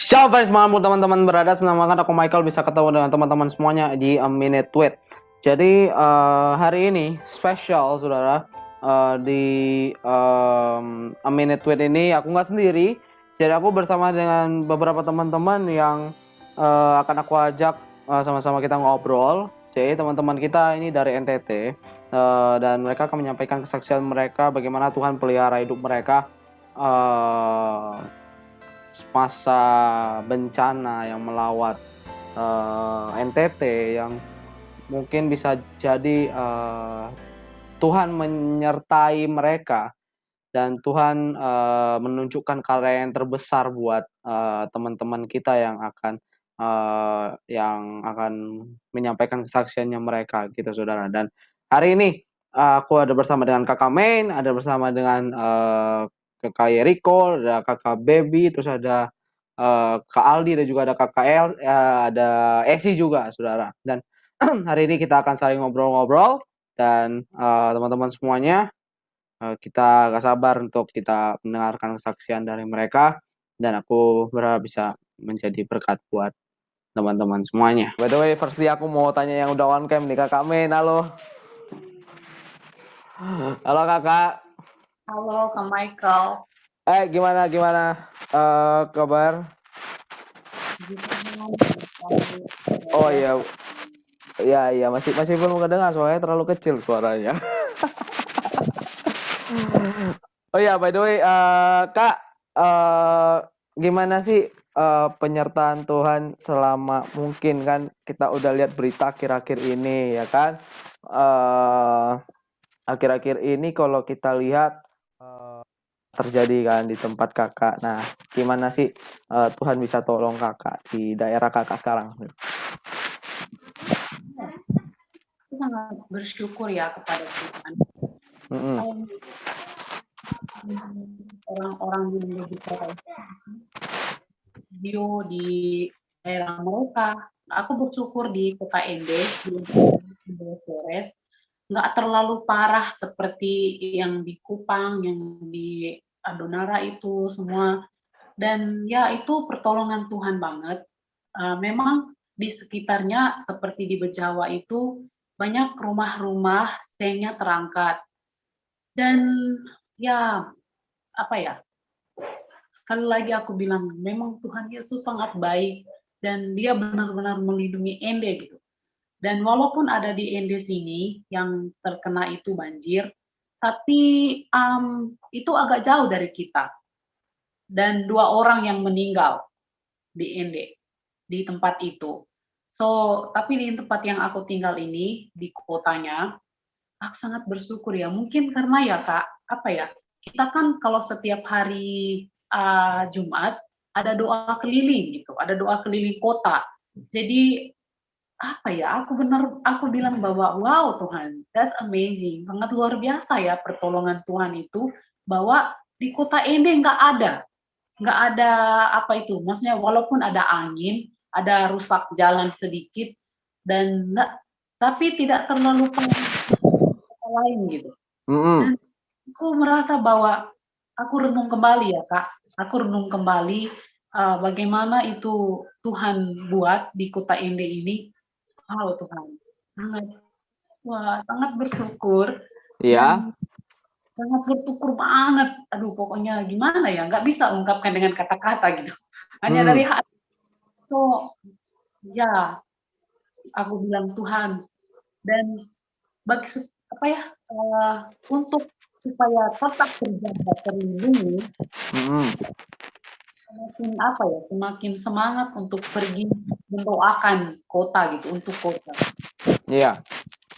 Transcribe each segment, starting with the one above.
Ciao guys, malam teman-teman berada. Senang banget aku Michael bisa ketemu dengan teman-teman semuanya di A Minute Tweet. Jadi hari ini spesial saudara. Di A Minute Tweet ini aku nggak sendiri. Jadi aku bersama dengan beberapa teman-teman yang akan aku ajak sama-sama kita ngobrol. Jadi teman-teman kita ini dari NTT dan mereka akan menyampaikan kesaksian mereka bagaimana Tuhan pelihara hidup mereka. eh Masa bencana yang melawat NTT yang mungkin bisa jadi Tuhan menyertai mereka dan Tuhan menunjukkan karya yang terbesar buat teman-teman kita yang akan menyampaikan kesaksiannya mereka gitu saudara. Dan hari ini aku ada bersama dengan Kakak Main, ada bersama dengan Kakak Yeriko, ada Kakak Baby, terus ada Kak Aldi dan juga ada Kakak ada Esi juga saudara. Dan hari ini kita akan saling ngobrol-ngobrol dan teman-teman semuanya kita gak sabar untuk kita mendengarkan kesaksian dari mereka dan aku berharap bisa menjadi berkat buat teman-teman semuanya. By the way, firstly aku mau tanya yang udah on cam nih Kakak Main. Halo. Halo Kakak. Halo Kak Michael. Gimana kabar? Oh iya. Iya masih belum kedengar soalnya terlalu kecil suaranya. Oh ya, by the way, Kak, gimana sih penyertaan Tuhan selama mungkin kan kita udah lihat berita akhir-akhir ini ya kan? Eh, Akhir-akhir ini kalau kita lihat terjadi kan di tempat Kakak. Nah, gimana sih Tuhan bisa tolong Kakak di daerah Kakak sekarang? Aku sangat bersyukur ya kepada Tuhan. Mm-mm. Orang-orang di Indonesia video di daerah mereka. Aku bersyukur di kota Ende, di Flores, nggak terlalu parah seperti yang di Kupang, yang di Adonara itu semua. Dan ya itu pertolongan Tuhan banget. Memang di sekitarnya seperti di Bejawa itu banyak rumah-rumah sengnya terangkat. Dan ya apa ya, sekali lagi aku bilang memang Tuhan Yesus sangat baik dan dia benar-benar melindungi Ende gitu. Dan walaupun ada di Ende sini yang terkena itu banjir, tapi itu agak jauh dari kita. Dan 2 orang yang meninggal di Ende, di tempat itu. So, tapi di tempat yang aku tinggal ini, di kotanya, aku sangat bersyukur ya. Mungkin karena ya Kak, apa ya, kita kan kalau setiap hari Jumat ada doa keliling gitu, ada doa keliling kota. Jadi apa ya, aku bilang bahwa wow Tuhan, that's amazing, sangat luar biasa ya pertolongan Tuhan itu, bahwa di kota Ende nggak ada apa itu, maksudnya walaupun ada angin, ada rusak jalan sedikit, dan tapi tidak terlalu lain gitu. Mm-mm. Dan aku merasa bahwa aku renung kembali ya Kak, aku renung kembali bagaimana itu Tuhan buat di kota Ende ini. Wow Tuhan, sangat sangat bersyukur Iya. dan sangat bersyukur banget. Aduh pokoknya gimana ya, nggak bisa ungkapkan dengan kata-kata gitu. Hanya Hmm. dari hati. So, ya aku bilang Tuhan dan bagi apa ya untuk supaya tetap terjaga terlindungi, Mm-mm. semakin apa ya, semakin semangat untuk pergi mendoakan kota gitu, untuk kota Iya.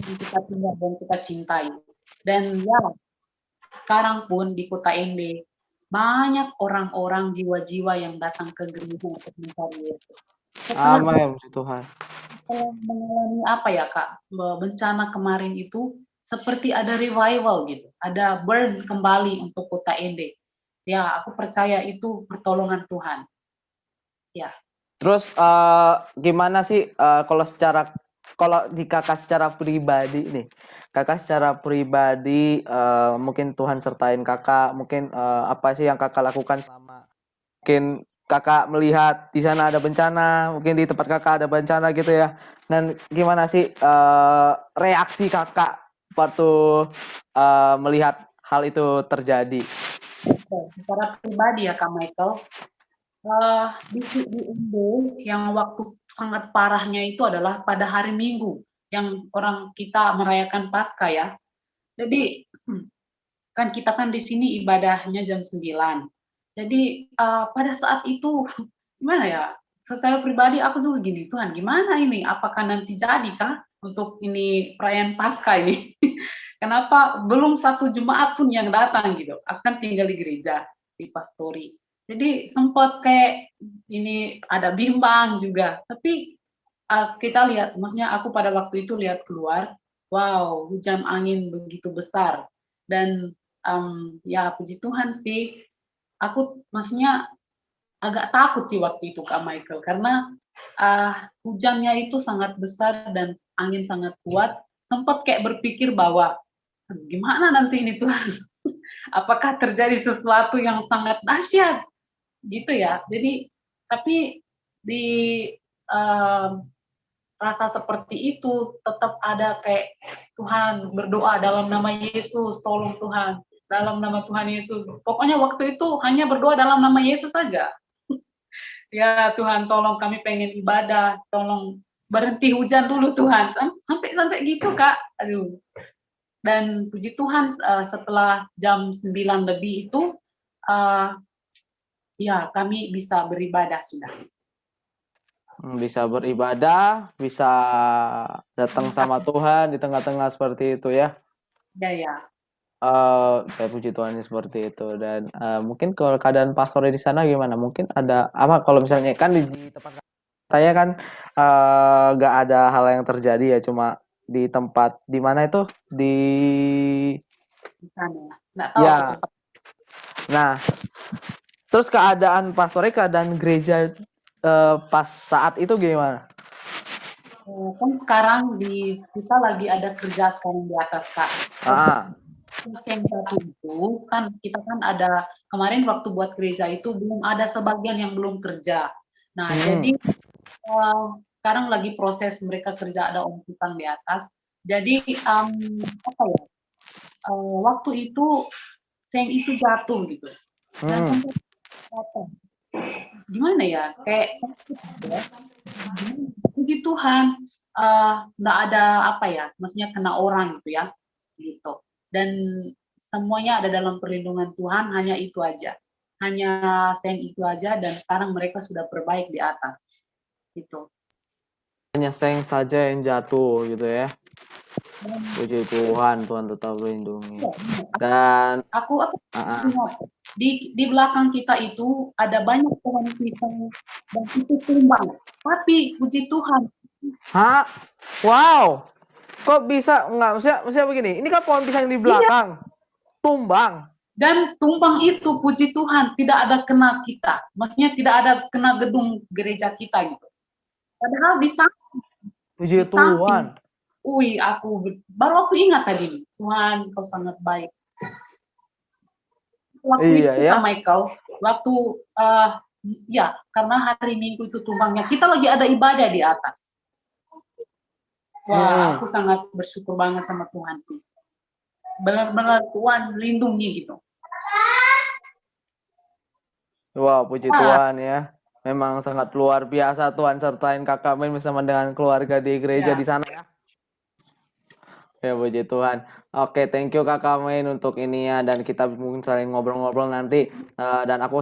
yang kita tinggal dan kita cintai. Dan ya sekarang pun di kota Ende banyak orang-orang jiwa-jiwa yang datang ke gereja untuk mencari Yesus. Setelah Amin puji Tuhan. mengalami apa ya Kak, bencana kemarin itu seperti ada revival gitu, ada burn kembali untuk kota Ende. Ya, aku percaya itu pertolongan Tuhan. Ya. Terus gimana sih kalau di Kakak secara pribadi nih, Kakak secara pribadi mungkin Tuhan sertain Kakak, mungkin apa sih yang Kakak lakukan selama mungkin kakak melihat di sana ada bencana, mungkin di tempat kakak ada bencana gitu ya. Dan gimana sih reaksi kakak waktu melihat hal itu terjadi? Secara pribadi ya Kak Michael, di Indo yang waktu sangat parahnya itu adalah pada hari Minggu yang orang kita merayakan Paskah ya. Jadi kan kita kan di sini ibadahnya jam 9. Jadi pada saat itu gimana ya? Secara pribadi aku juga gini, Tuhan gimana ini? Apakah nanti jadi kah untuk ini perayaan Paskah ini? Kenapa belum satu jemaat pun yang datang gitu? Akan tinggal di gereja, di pastori. Jadi sempat kayak ini ada bimbang juga. Tapi kita lihat, maksudnya aku pada waktu itu lihat keluar, wow, hujan angin begitu besar. Dan ya puji Tuhan sih, aku maksudnya agak takut sih waktu itu Kak Michael, karena hujannya itu sangat besar dan angin sangat kuat. Sempat kayak berpikir bahwa gimana nanti ini Tuhan, apakah terjadi sesuatu yang sangat dahsyat gitu ya. Jadi tapi di uh, rasa seperti itu tetap ada kayak Tuhan berdoa dalam nama Yesus, tolong Tuhan dalam nama Tuhan Yesus. Pokoknya waktu itu hanya berdoa dalam nama Yesus saja. Ya Tuhan tolong kami pengen ibadah, tolong berhenti hujan dulu Tuhan. Sampai gitu Kak. Aduh. Dan puji Tuhan setelah jam 9 lebih itu ya kami bisa beribadah sudah. Bisa beribadah, bisa datang sama Tuhan di tengah-tengah seperti itu ya. Ya ya. Kayak puji Tuhan seperti itu. Dan mungkin kalau keadaan pastornya di sana gimana? Mungkin ada apa kalau misalnya kan di tempat saya kan nggak ada hal yang terjadi ya, cuma di tempat di mana itu di Di sana. Nggak tahu aku ya. tempat. Nah, terus keadaan pastornya, keadaan gereja pas saat itu gimana? Kan sekarang kita lagi ada kerja sekarang di atas Kak. Yang satu itu kan kita kan ada kemarin waktu buat gereja itu belum ada sebagian yang belum kerja. Nah jadi sekarang lagi proses mereka kerja ada om di atas. Jadi apa ya? Waktu itu seng itu jatuh gitu dan sempat jatuh. Gimana ya? Kayak puji Tuhan nggak ada apa ya? Maksudnya kena orang gitu ya, gitu. Dan semuanya ada dalam perlindungan Tuhan, hanya itu aja. Hanya seng itu aja dan sekarang mereka sudah berbaik di atas. Gitu. Hanya seng saja yang jatuh gitu ya. Puji Tuhan, Tuhan tetap melindungi. Dan aku di belakang kita itu ada banyak pohon pisang dan itu tumbang. Tapi puji Tuhan. Hah? Wow. Kok bisa enggak? Maksudnya begini. Ini kan pohon pisang di belakang. Iya. Tumbang. Dan tumbang itu puji Tuhan tidak ada kena kita. Maksudnya tidak ada kena gedung gereja kita gitu. Padahal di samping. Puji Tuhan. Baru aku ingat tadi, Tuhan kau sangat baik. Waktu iya, itu ya? Michael, waktu ya karena hari Minggu itu tumbangnya, kita lagi ada ibadah di atas. Wah, aku sangat bersyukur banget sama Tuhan sih. Benar-benar Tuhan lindungi gitu. Wow, puji Tuhan ya. Memang sangat luar biasa Tuhan sertain Kakak Main bersama dengan keluarga di gereja di sana ya. Ya puji Tuhan. Oke, thank you Kakak Main untuk ini ya, dan kita mungkin saling ngobrol-ngobrol nanti. Dan aku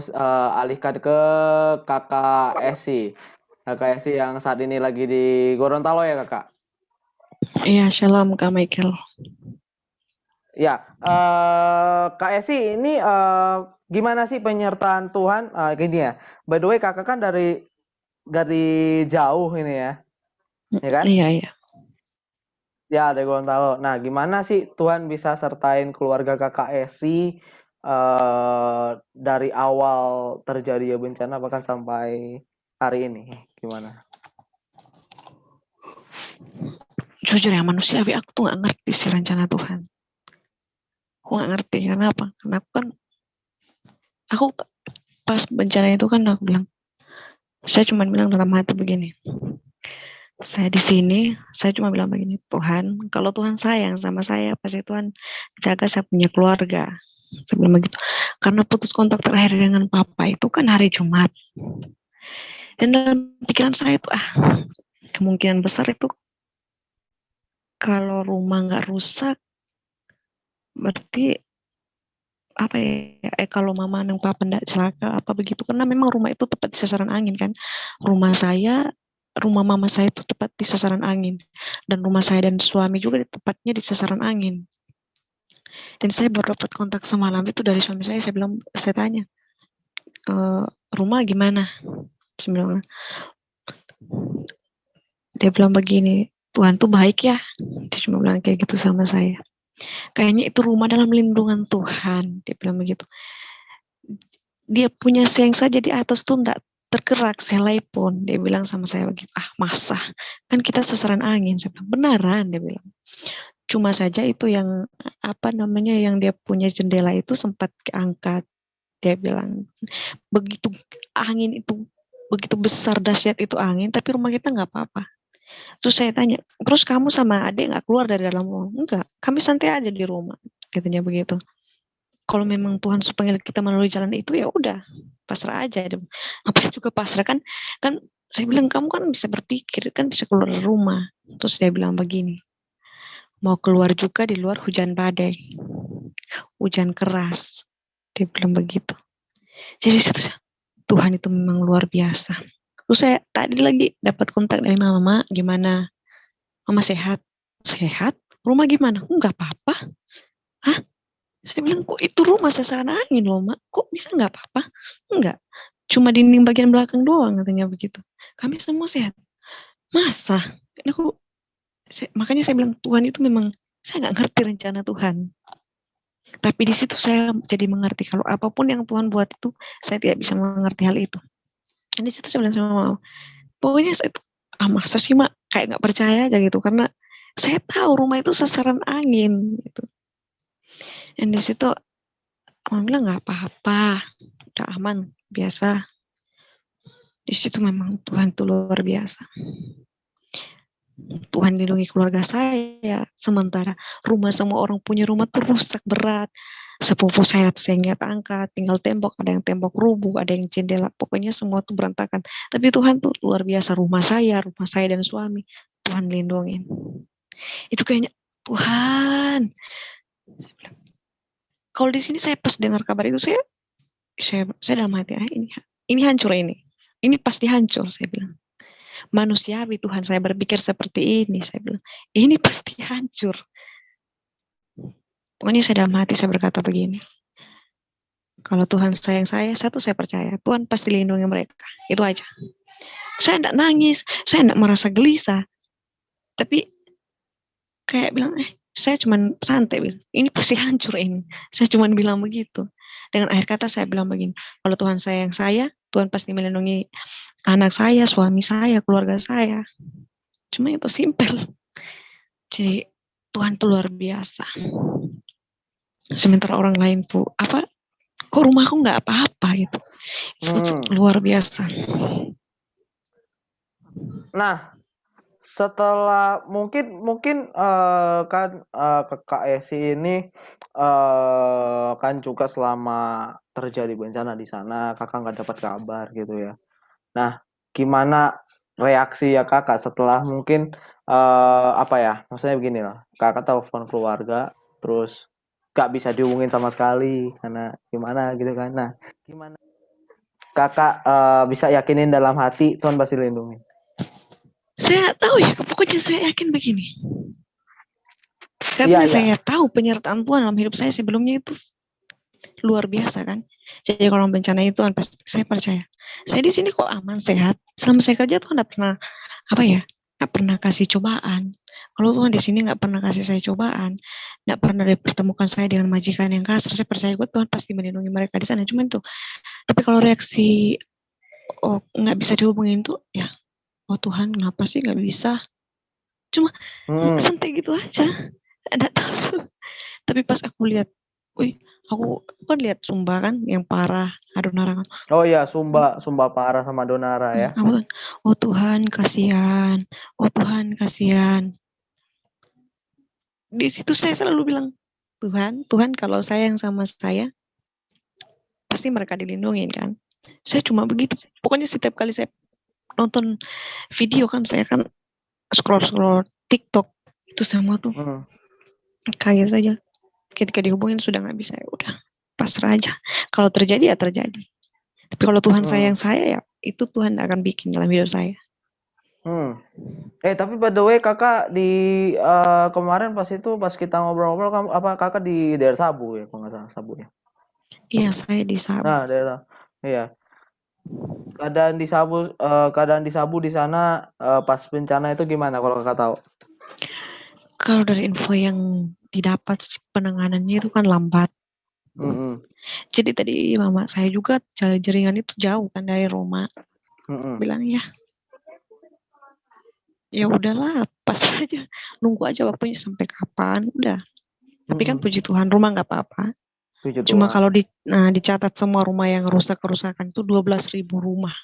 alihkan ke Kakak Esi. Kakak Esi yang saat ini lagi di Gorontalo ya Kakak? Iya, shalom Kak Michael. Ya, Kak Esi ini gimana sih penyertaan Tuhan? Gini ya, by the way Kakak kan dari jauh ini ya, ya kan? Iya, iya. Ya, dari Gorontalo. Nah, gimana sih Tuhan bisa sertain keluarga Kakak Esi dari awal terjadi bencana bahkan sampai hari ini? Gimana? Jujur ya, manusiawi aku tuh gak ngerti sih rencana Tuhan. Aku gak ngerti, karena apa? Karena aku kan, pas bencana itu kan aku bilang, Saya cuma bilang dalam hati begini, saya di sini, saya cuma bilang begini, Tuhan, kalau Tuhan sayang sama saya, pasti Tuhan jaga saya punya keluarga. Saya bilang begitu. Karena putus kontak terakhir dengan Papa itu kan hari Jumat. Dan dalam pikiran saya itu, kemungkinan besar itu kalau rumah nggak rusak, berarti apa ya, kalau mama dan papa nggak celaka apa begitu, karena memang rumah itu tepat di sasaran angin kan. Rumah mama saya itu tepat di sasaran angin, dan rumah saya dan suami juga tepatnya di sasaran angin. Dan saya baru dapat kontak semalam itu dari suami saya bilang, saya tanya, rumah gimana? Dia bilang begini, Tuhan tuh baik ya. Dia cuma bilang kayak gitu sama saya. Kayaknya itu rumah dalam lindungan Tuhan. Dia bilang begitu. Dia punya seng saja di atas tuh enggak tergerak selai pun. Dia bilang sama saya begitu. Masa? Kan kita sasaran angin. Saya bilang, beneran, dia bilang. Cuma saja itu yang yang dia punya jendela itu sempat keangkat. Dia bilang, begitu angin itu, begitu besar dahsyat itu angin, tapi rumah kita nggak apa-apa. Terus saya tanya, terus kamu sama adik nggak keluar dari dalam rumah? Enggak, kami santai aja di rumah. Katanya begitu. Kalau memang Tuhan supaya kita melalui jalan itu, ya udah, pasrah aja. Apa juga pasrah kan? Kan saya bilang, kamu kan bisa berpikir, kan bisa keluar dari rumah. Terus dia bilang begini, mau keluar juga di luar hujan badai, hujan keras. Dia bilang begitu. Jadi Tuhan itu memang luar biasa. Terus saya tadi lagi dapat kontak dari mama, gimana? Mama sehat? Sehat? Rumah gimana? Enggak apa-apa. Hah? Saya bilang, kok itu rumah sasaran angin loh, Mak? Kok bisa enggak apa-apa? Enggak. Cuma dinding bagian belakang doang, katanya begitu. Kami semua sehat. Masa? Makanya saya bilang, Tuhan itu memang, saya nggak ngerti rencana Tuhan. Tapi di situ saya jadi mengerti, kalau apapun yang Tuhan buat itu, saya tidak bisa mengerti hal itu. Dan di situ saya bilang sama Mama, pokoknya saya itu, masa sih Mak, kayak nggak percaya aja gitu, karena saya tahu rumah itu sasaran angin gitu. Dan di situ Mama bilang nggak apa-apa, udah aman, biasa. Di situ memang Tuhan itu luar biasa. Tuhan lindungi keluarga saya, sementara rumah semua orang punya rumah tuh rusak berat. Sepupu saya sengit angkat, tinggal tembok, ada yang tembok rubuh, ada yang jendela, pokoknya semua tuh berantakan. Tapi Tuhan tuh luar biasa, rumah saya dan suami, Tuhan lindungin. Itu kayaknya, Tuhan. Kalau di sini saya pas dengar kabar itu, saya dalam hati, ini hancur ini pasti hancur, saya bilang. Manusiawi Tuhan saya berpikir seperti ini, saya bilang. Ini pasti hancur. Pokoknya saya dalam hati saya berkata begini. Kalau Tuhan sayang saya tuh saya percaya. Tuhan pasti lindungi mereka. Itu aja. Saya enggak nangis, saya enggak merasa gelisah. Tapi kayak bilang, saya cuman santai bilang, ini pasti hancur ini. Saya cuman bilang begitu. Dengan akhir kata saya bilang begini, kalau Tuhan sayang saya, Tuhan pasti melindungi anak saya, suami saya, keluarga saya. Cuma itu simpel. Jadi Tuhan tuh luar biasa. Sementara orang lain tuh kok rumahku nggak apa-apa gitu. Itu luar biasa. Nah, setelah mungkin kan Kak Esi ini kan juga selama terjadi bencana di sana kakak nggak dapat kabar gitu ya. Nah, gimana reaksi ya kakak setelah mungkin maksudnya begini lah, kakak telepon keluarga terus gak bisa dihubungin sama sekali karena gimana gitu kan. Nah, gimana kakak bisa yakinin dalam hati Tuhan pasti lindungi? Saya tahu ya, pokoknya saya yakin begini. Karena saya tahu penyertaan Tuhan dalam hidup saya sebelumnya itu luar biasa kan. Jadi kalau bencana itu pasti saya percaya. Saya di sini kok aman, sehat. Selama saya kerja Tuhan nggak pernah nggak pernah kasih cobaan. Kalau Tuhan di sini nggak pernah kasih saya cobaan, nggak pernah dipertemukan saya dengan majikan yang kasar, saya percaya Tuhan pasti melindungi mereka di sana. Cuma itu. Tapi kalau reaksi nggak bisa dihubungin tuh ya, Tuhan kenapa sih nggak bisa? Cuma santai gitu aja, nggak tahu. Tapi pas aku lihat, aku kan lihat Sumba kan yang parah, Adonara kan. Oh iya, Sumba parah sama Donara ya. Aku kan, oh Tuhan kasihan, oh Tuhan kasihan. Di situ saya selalu bilang, Tuhan kalau sayang sama saya, pasti mereka dilindungi kan. Saya cuma begitu. Pokoknya setiap kali saya nonton video kan, saya kan scroll TikTok itu sama tuh. Kayak saja. Ketika dihubungin sudah nggak bisa, ya udah pasrah aja. Kalau terjadi ya terjadi. Tapi kalau Tuhan sayang saya ya itu Tuhan akan bikin dalam hidup saya. Tapi by the way kakak di kemarin pas kita ngobrol-ngobrol, apa kakak di daerah Sabu ya, kalau nggak salah Sabu ya? Iya, saya di Sabu. Nah, daerah, iya. Keadaan di Sabu di sana pas bencana itu gimana kalau kakak tahu? Kalau dari info yang didapat penanganannya itu kan lambat. Jadi tadi mama saya juga jaringan itu jauh kan dari Roma. Bilang ya udahlah, pas aja, nunggu aja waktunya sampai kapan, udah. Tapi kan puji Tuhan rumah nggak apa-apa. Cuma kalau dicatat semua rumah yang kerusakan itu 12.000 rumah.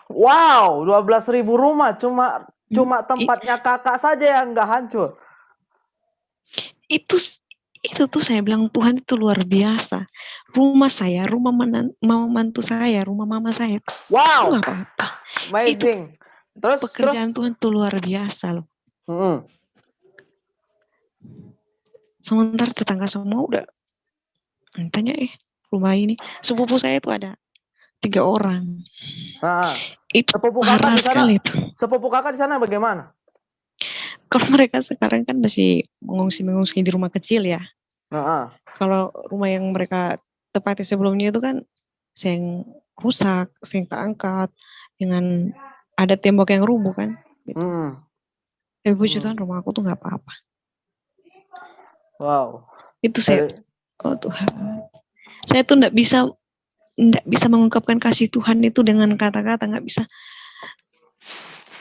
Wow, 12.000 rumah, cuma tempatnya kakak saja yang nggak hancur. Itu tuh saya bilang Tuhan itu luar biasa. Rumah saya, rumah mantu saya, rumah mama saya. Wow, nggak apa-apa. Amazing. Terus pekerjaan Tuhan tuh luar biasa loh. Sementara tetangga semua udah tanya rumah ini, sepupu saya itu ada 3 orang. Itu parah sekali itu. Sepupu kakak di sana bagaimana? Kalau mereka sekarang kan masih mengungsi di rumah kecil ya. Kalau rumah yang mereka tempati sebelumnya itu kan yang rusak, yang keangkat, dengan ada tembok yang rubuh kan. Gitu. Tapi puji Tuhan rumah aku tuh nggak apa-apa. Wow. Itu saya, oh Tuhan. Saya tuh nggak bisa mengungkapkan kasih Tuhan itu dengan kata-kata, nggak bisa.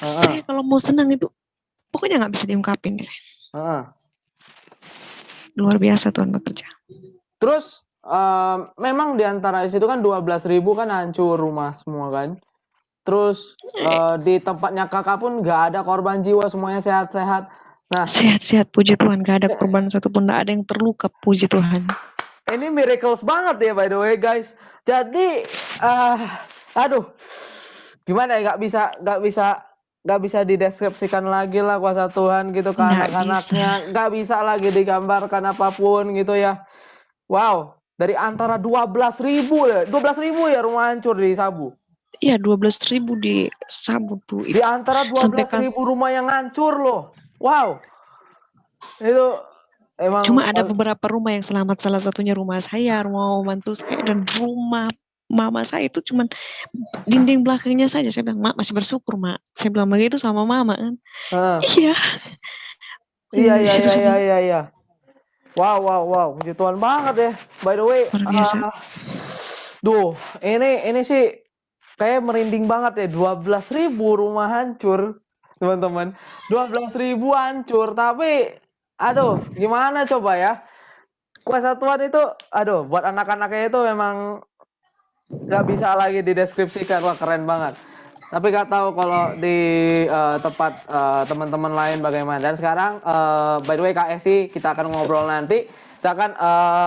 Saya kalau mau senang itu pokoknya nggak bisa diungkapin. Luar biasa Tuhan bekerja. Terus memang diantara situ kan 12.000 kan hancur rumah semua kan. Terus di tempatnya kakak pun nggak ada korban jiwa, semuanya sehat-sehat. Nah, sehat-sehat puji Tuhan, nggak ada korban satupun, nggak ada yang terluka puji Tuhan. Ini miracles banget ya by the way guys. Jadi aduh, gimana ya, nggak bisa dideskripsikan lagi lah kuasa Tuhan gitu ke anak-anaknya, nggak bisa lagi digambarkan apapun gitu ya. Wow, dari antara 12.000 ya rumah hancur di Sabu. Iya, 12.000 di Sabu tuh. Di antara 12.000 rumah yang hancur loh. Wow. Itu emang. Cuma ada beberapa rumah yang selamat, salah satunya rumah saya, rumah mantu saya, dan rumah mama saya itu cuman dinding belakangnya saja. Saya bilang, Mak masih bersyukur, Mak. Saya bilang begitu sama mama kan. Iya. Iya. Wow. Puji Tuhan banget ya. By the way, ini sih kayak merinding banget ya. 12.000 rumah hancur, teman-teman. 12.000 hancur, tapi aduh, gimana coba ya? Kuasa Tuhan itu, aduh, buat anak-anaknya itu memang nggak bisa lagi dideskripsikan. Wah, keren banget. Tapi nggak tahu kalau di tempat teman-teman lain bagaimana. Dan sekarang, by the way Kak Esi, kita akan ngobrol nanti. Misalkan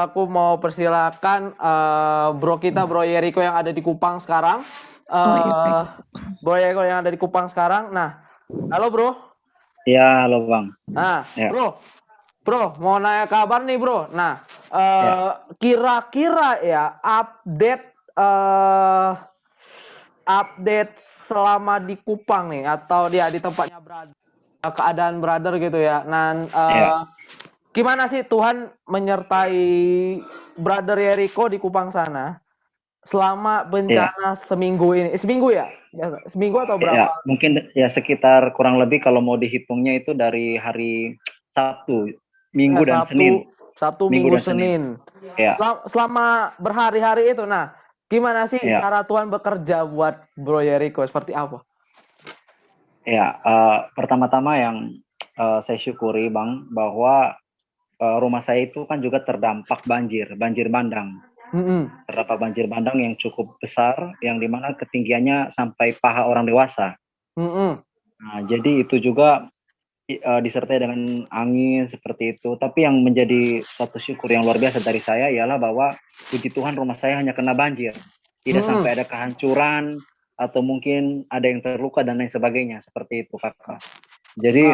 aku mau persilakan bro Yeriko yang ada di Kupang sekarang. Bro Yeriko yang ada di Kupang sekarang. Nah, halo bro. Ya, halo bang. Nah, ya. Bro, mau nanya kabar nih bro. Nah, kira-kira ya update selama di Kupang nih, atau dia di tempatnya brother, keadaan brother gitu ya. Nah, gimana sih Tuhan menyertai brother Yeriko di Kupang sana selama bencana seminggu ini? Seminggu ya? Seminggu atau berapa? Ya, mungkin ya sekitar kurang lebih kalau mau dihitungnya itu dari hari Sabtu, Minggu dan Senin. Sabtu, Minggu, Senin. Ya. Selama berhari-hari itu, nah gimana sih cara Tuhan bekerja buat Bro Yeriko? Seperti apa? Ya, pertama-tama yang saya syukuri Bang, bahwa rumah saya itu kan juga terdampak banjir bandang. Terdapat banjir bandang yang cukup besar, yang dimana ketinggiannya sampai paha orang dewasa. Nah, jadi itu juga disertai dengan angin seperti itu. Tapi yang menjadi satu syukur yang luar biasa dari saya ialah bahwa puji Tuhan rumah saya hanya kena banjir, tidak sampai ada kehancuran atau mungkin ada yang terluka dan lain sebagainya seperti itu, kakak. Jadi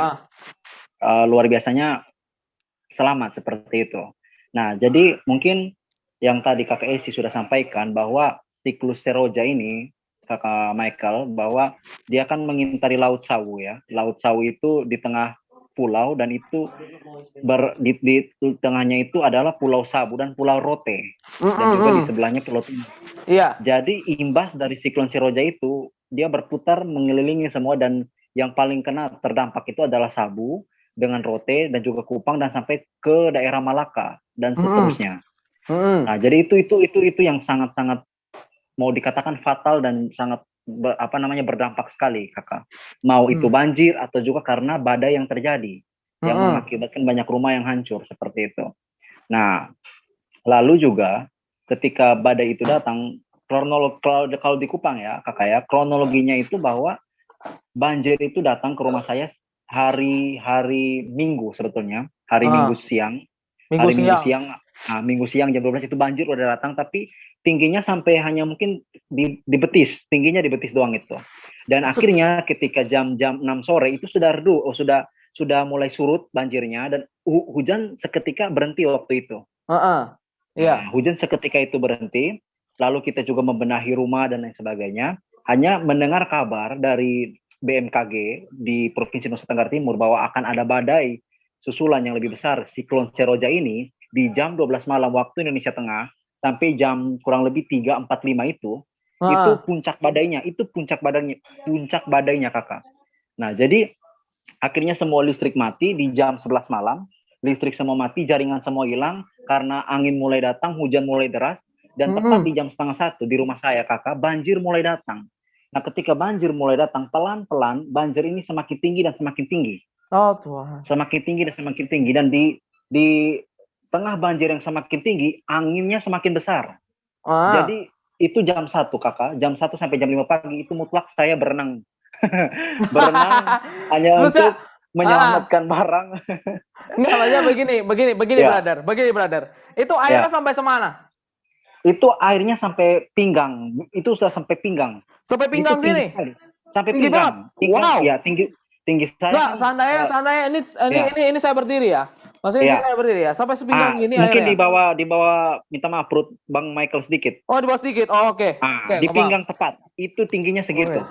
luar biasanya selamat seperti itu. Nah, jadi mungkin yang tadi kakak Esi sudah sampaikan bahwa siklus Seroja ini, kakak Michael, bahwa dia kan mengintari Laut Sawu ya. Laut Sawu itu di tengah pulau dan itu di tengahnya itu adalah Pulau Sabu dan Pulau Rote dan juga di sebelahnya Pulau Timur. Iya. Jadi imbas dari siklon Seroja itu dia berputar mengelilingi semua dan yang paling kena terdampak itu adalah Sabu dengan Rote dan juga Kupang dan sampai ke daerah Malaka dan seterusnya. Nah, jadi itu yang sangat-sangat mau dikatakan fatal dan sangat berdampak sekali, kakak. Mau itu banjir atau juga karena badai yang terjadi yang mengakibatkan banyak rumah yang hancur seperti itu. Nah, lalu juga ketika badai itu datang, kalau di Kupang ya, kakak ya, kronologinya itu bahwa banjir itu datang ke rumah saya hari Minggu sebetulnya, Minggu siang. Minggu siang jam 12 itu banjir udah datang, tapi tingginya sampai hanya mungkin di betis, tingginya di betis doang itu. Dan akhirnya ketika jam 6 sore itu sudah redup, sudah mulai surut banjirnya dan hujan seketika berhenti waktu itu. Nah, hujan seketika itu berhenti, lalu kita juga membenahi rumah dan lain sebagainya. Hanya mendengar kabar dari BMKG di Provinsi Nusa Tenggara Timur bahwa akan ada badai susulan yang lebih besar, siklon Seroja ini di jam 12 malam waktu Indonesia Tengah sampai jam kurang lebih 3.45 itu puncak badainya kakak. Nah, jadi akhirnya semua listrik mati di jam 11 malam, listrik semua mati, jaringan semua hilang karena angin mulai datang, hujan mulai deras, dan tepat di jam 12:30 di rumah saya kakak, banjir mulai datang. Nah, ketika banjir mulai datang, pelan-pelan banjir ini semakin tinggi dan semakin tinggi. Oh Tuhan. Semakin tinggi dan semakin tinggi, dan di tengah banjir yang semakin tinggi, anginnya semakin besar. Jadi itu jam 1 kakak, jam 1 sampai jam 5 pagi itu mutlak saya berenang. Berenang hanya untuk menyelamatkan barang. Enggak, maksudnya begini ya. brother. Itu airnya sampai semana? Itu airnya sampai pinggang. Itu sudah sampai pinggang. Sampai pinggang sini? Sampai tinggi pinggang. Banget. Wow. Ya, tinggi saya. Enggak, seandainya ini saya berdiri ya. Maksudnya saya berdiri ya, sampai sepinggang gini mungkin airnya. di bawah minta maaf perut Bang Michael sedikit. Oh, di bawah sedikit. Oh, oke. Di pinggang tepat. Itu tingginya segitu.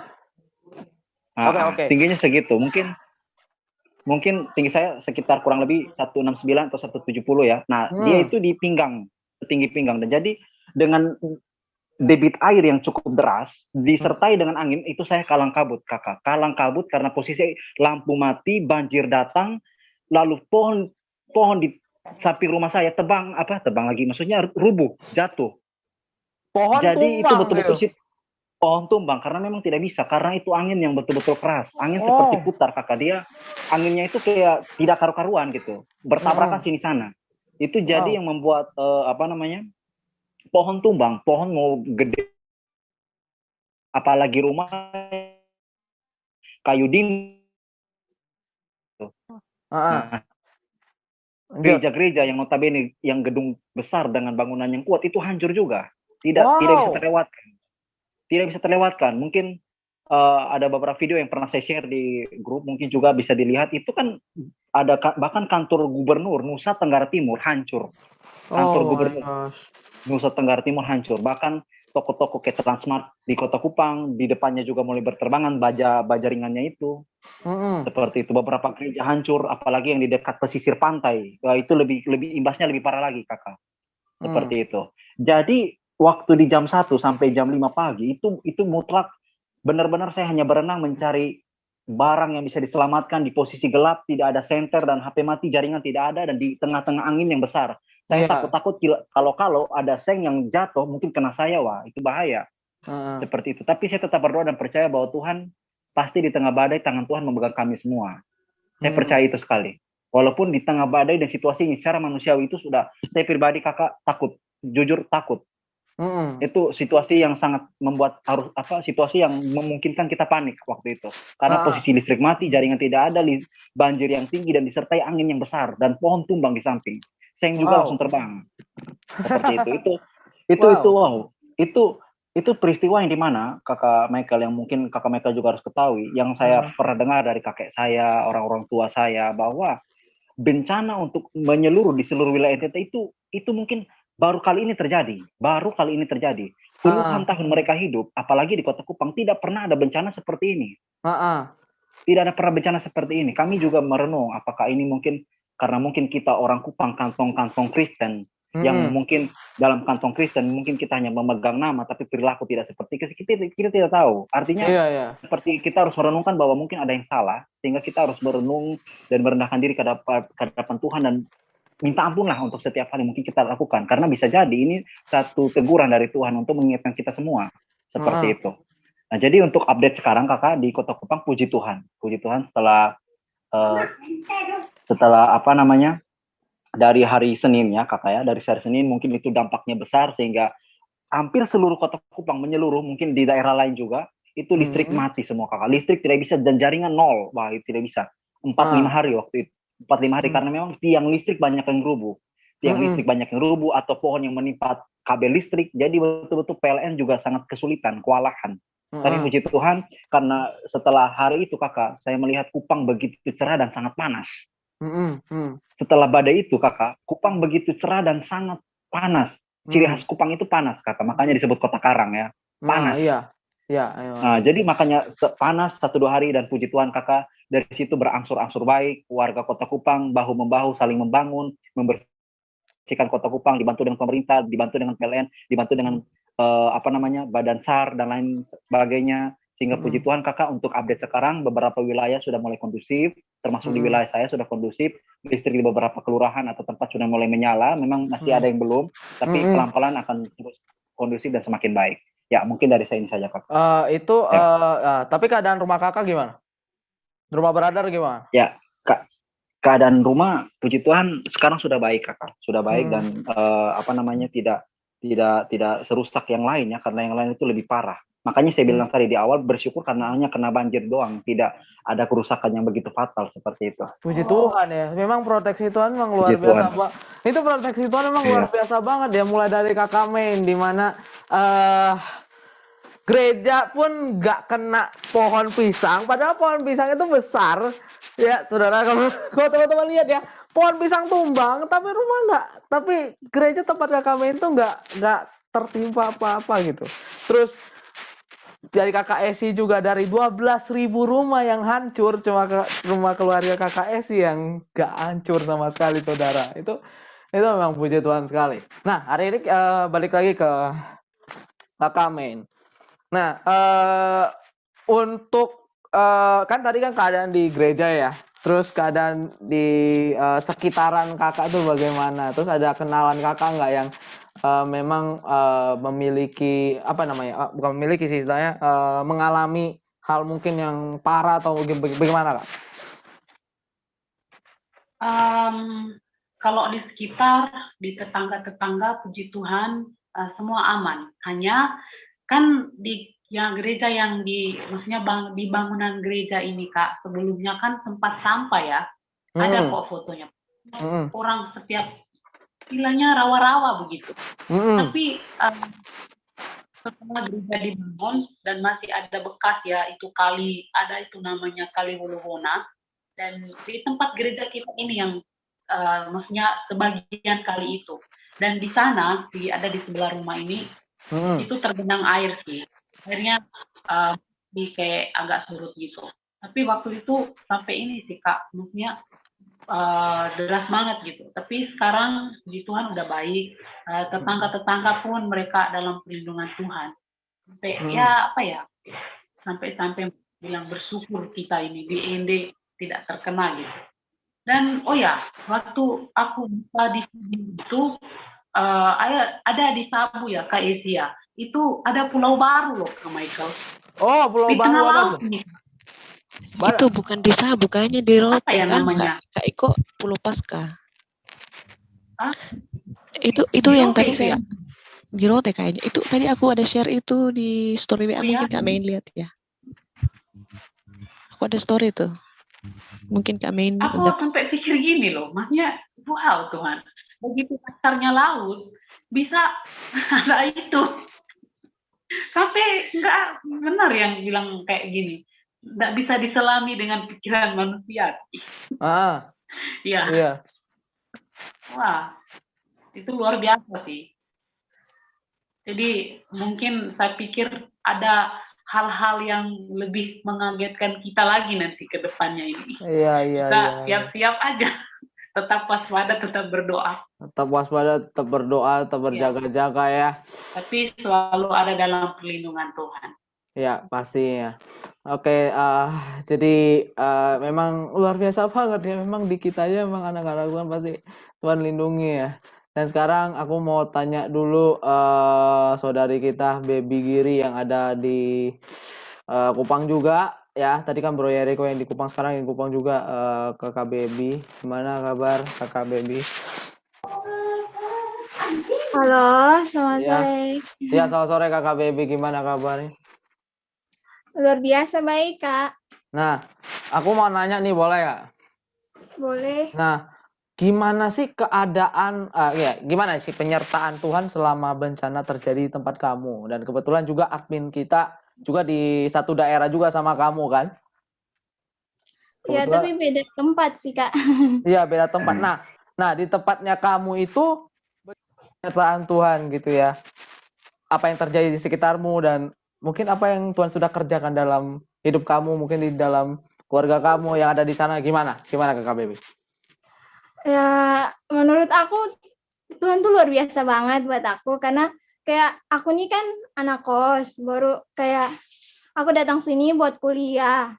Oke. Tingginya segitu. Mungkin tinggi saya sekitar kurang lebih 169 atau 170 ya. Nah, dia itu di pinggang, tinggi pinggang. Dan jadi dengan debit air yang cukup deras disertai dengan angin, itu saya kalang kabut, kakak. Kalang kabut karena posisi lampu mati, banjir datang, lalu pohon di samping rumah saya tebang lagi, maksudnya rubuh, jatuh. Pohon jadi tumbang, itu betul-betul sih pohon tumbang karena memang tidak bisa, karena itu angin yang betul-betul keras, angin seperti putar kakak, dia anginnya itu kayak tidak karu-karuan gitu, bertabrakan sini sana. Itu jadi yang membuat pohon tumbang, pohon mau gede, apalagi rumah kayu dinding. Gereja-gereja yang notabene yang gedung besar dengan bangunan yang kuat itu hancur juga, tidak bisa terlewatkan. Mungkin ada beberapa video yang pernah saya share di grup, mungkin juga bisa dilihat. Itu kan ada bahkan kantor gubernur Nusa Tenggara Timur hancur. Kantor gubernur Nusa Tenggara Timur hancur. Bahkan toko-toko kayak Transmart di Kota Kupang, di depannya juga mulai berterbangan baja ringannya itu. Seperti itu, beberapa gereja hancur, apalagi yang di dekat pesisir pantai. Itu lebih imbasnya lebih parah lagi, kakak. Seperti itu. Jadi waktu di jam 1 sampai jam 5 pagi itu mutlak benar-benar saya hanya berenang mencari barang yang bisa diselamatkan di posisi gelap, tidak ada senter dan HP mati, jaringan tidak ada, dan di tengah-tengah angin yang besar. Saya takut kalau ada seng yang jatuh mungkin kena saya, wah itu bahaya. Seperti itu. Tapi saya tetap berdoa dan percaya bahwa Tuhan pasti di tengah badai tangan Tuhan memegang kami semua. Saya percaya itu sekali. Walaupun di tengah badai dan situasi ini secara manusiawi itu sudah, saya pribadi kakak takut, jujur takut. Mm-mm. Itu situasi yang sangat membuat harus situasi yang memungkinkan kita panik waktu itu. Karena posisi listrik mati, jaringan tidak ada, banjir yang tinggi dan disertai angin yang besar dan pohon tumbang di samping. Seng juga langsung terbang. Seperti itu. Itu wow. Itu peristiwa yang dimana kakak Michael, yang mungkin kakak Michael juga harus ketahui, yang saya pernah dengar dari kakek saya, orang-orang tua saya, bahwa bencana untuk menyeluruh di seluruh wilayah NTT itu mungkin baru kali ini terjadi. Puluhan tahun mereka hidup, apalagi di Kota Kupang, tidak pernah ada bencana seperti ini. Tidak ada pernah bencana seperti ini. Kami juga merenung, apakah ini mungkin karena mungkin kita orang Kupang, kantong-kantong Kristen, yang mungkin dalam kantong Kristen mungkin kita hanya memegang nama tapi perilaku tidak seperti kita tidak tahu. Artinya seperti kita harus merenungkan bahwa mungkin ada yang salah, sehingga kita harus merenung dan merendahkan diri ke hadapan Tuhan dan minta ampun lah untuk setiap hal yang mungkin kita lakukan, karena bisa jadi ini satu teguran dari Tuhan untuk mengingatkan kita semua seperti itu. Nah, jadi untuk update sekarang kakak di Kota Kupang, puji Tuhan setelah dari hari Senin ya kakak ya, dari hari Senin mungkin itu dampaknya besar sehingga hampir seluruh Kota Kupang menyeluruh, mungkin di daerah lain juga itu listrik mati semua kakak, listrik tidak bisa dan jaringan nol, wah itu tidak bisa 4-5 hari waktu itu, 4-5 hari karena memang tiang listrik banyak yang rubuh, atau pohon yang menimpa kabel listrik, jadi betul-betul PLN juga sangat kesulitan, kewalahan. Tapi puji Tuhan, karena setelah hari itu kakak, saya melihat Kupang begitu cerah dan sangat panas. Setelah badai itu kakak, Kupang begitu cerah dan sangat panas. Ciri khas Kupang itu panas kakak, makanya disebut kota karang ya, panas. Nah, jadi makanya panas 1-2 hari, dan puji Tuhan kakak, dari situ berangsur-angsur baik, warga Kota Kupang bahu-membahu saling membangun, membersihkan Kota Kupang, dibantu dengan pemerintah, dibantu dengan PLN, dibantu dengan Badan SAR dan lain sebagainya, sehingga puji Tuhan kakak, untuk update sekarang beberapa wilayah sudah mulai kondusif, termasuk di wilayah saya sudah kondusif, listrik di beberapa kelurahan atau tempat sudah mulai menyala, memang masih ada yang belum, tapi pelan-pelan akan terus kondusif dan semakin baik. Ya, mungkin dari saya ini saja kakak. Tapi keadaan rumah kakak gimana? Rumah beradar gimana? Ya, keadaan rumah puji Tuhan sekarang sudah baik kakak, sudah baik dan tidak serusak yang lain ya, karena yang lain itu lebih parah. Makanya saya bilang tadi di awal, bersyukur karena hanya kena banjir doang, tidak ada kerusakan yang begitu fatal seperti itu. Puji Tuhan ya, memang proteksi Tuhan memang luar biasa banget. Itu proteksi Tuhan memang luar biasa banget ya, mulai dari kakak main di mana gereja pun nggak kena pohon pisang, padahal pohon pisang itu besar ya saudara. Kalau teman-teman lihat ya, pohon pisang tumbang tapi rumah nggak, tapi gereja tempat kakak main tuh nggak tertimpa apa-apa gitu. Terus dari kakak Esi juga, dari 12.000 rumah yang hancur, cuma rumah keluarga kakak Esi yang nggak hancur sama sekali saudara. Itu memang puji Tuhan sekali. Nah, hari ini balik lagi ke kakak main. Nah, untuk kan tadi kan keadaan di gereja ya, terus keadaan di sekitaran kakak tuh bagaimana? Terus ada kenalan kakak nggak yang memang memiliki bukan memiliki sih istilahnya, mengalami hal mungkin yang parah atau bagaimana kak? Kalau di sekitar, di tetangga-tetangga, puji Tuhan semua aman. Hanya kan di gereja yang maksudnya di bangunan gereja ini kak, sebelumnya kan sempat sampah ya, ada kok fotonya, orang setiap istilahnya rawa-rawa begitu. Tapi setelah gereja dibangun dan masih ada bekas ya, itu kali, ada itu namanya Kali Wuluwona, dan di tempat gereja kita ini yang maksudnya sebagian kali itu, dan di sana ada di sebelah rumah ini itu tergenang air sih, akhirnya di kayak agak surut gitu. Tapi waktu itu sampai ini sih kak, maksudnya deras banget gitu. Tapi sekarang puji Tuhan udah baik, tetangga-tetangga pun mereka dalam perlindungan Tuhan. Sampai sampai bilang bersyukur kita ini di END tidak terkena gitu. Dan waktu aku buka di video itu ada di Sabu ya Kak Esia, itu ada pulau baru loh Kak Michael. Oh, pulau di baru tengah apa laut tuh? nih. Itu bukan di Sabu, kayaknya di Rote Apa ya kan, namanya? Kak Iko, Pulau Pasca. Hah? Itu Di yang Rote tadi itu ya? saya di Rote kayaknya. Itu tadi aku ada share itu di story WA, Oh ya, mungkin Kak Main lihat ya. Aku ada story tuh. Mungkin Kak Main aku lihat. sampai pikir gini loh, maksudnya wow Tuhan, begitu pasarnya laut bisa ada itu. Sampai nggak benar yang bilang kayak gini, nggak bisa diselami dengan pikiran manusia. Ah, Ya, iya. wah, itu luar biasa sih. Jadi mungkin saya pikir ada hal-hal yang lebih mengagetkan kita lagi nanti ke depannya ini. Iya, iya, Kita iya. siap-siap aja, tetap waspada, tetap berdoa. Tetap waspada, tetap berdoa, tetap berjaga-jaga ya. Tapi selalu ada dalam perlindungan Tuhan. Ya, pastinya. Oke, jadi memang luar biasa banget ya. Memang di kita aja memang anak-anak Tuhan pasti Tuhan lindungi ya. Dan sekarang aku mau tanya dulu saudari kita Baby Giri yang ada di Kupang juga ya. Tadi kan Bro Yeriko yang di Kupang, sekarang yang di Kupang juga Kakak Baby. Gimana kabar Kakak Baby? Halo, selamat Ya. sore. Ya, selamat sore Kakak Baby. Gimana kabarnya? Luar biasa baik, Kak. Nah, aku mau nanya nih, boleh ya? Boleh. Nah, gimana sih keadaan, gimana sih penyertaan Tuhan selama bencana terjadi di tempat kamu? Dan kebetulan juga admin kita juga di satu daerah juga sama kamu kan? Ya, Kebetulan, tapi beda tempat sih, Kak. iya beda tempat. Nah di tempatnya kamu itu penyertaan Tuhan gitu ya. Apa yang terjadi di sekitarmu dan mungkin apa yang Tuhan sudah kerjakan dalam hidup kamu, mungkin di dalam keluarga kamu yang ada di sana, gimana? Gimana Kakak Baby? Ya, menurut aku Tuhan tuh luar biasa banget buat aku karena kayak aku nih kan anak kos, baru kayak aku datang sini buat kuliah.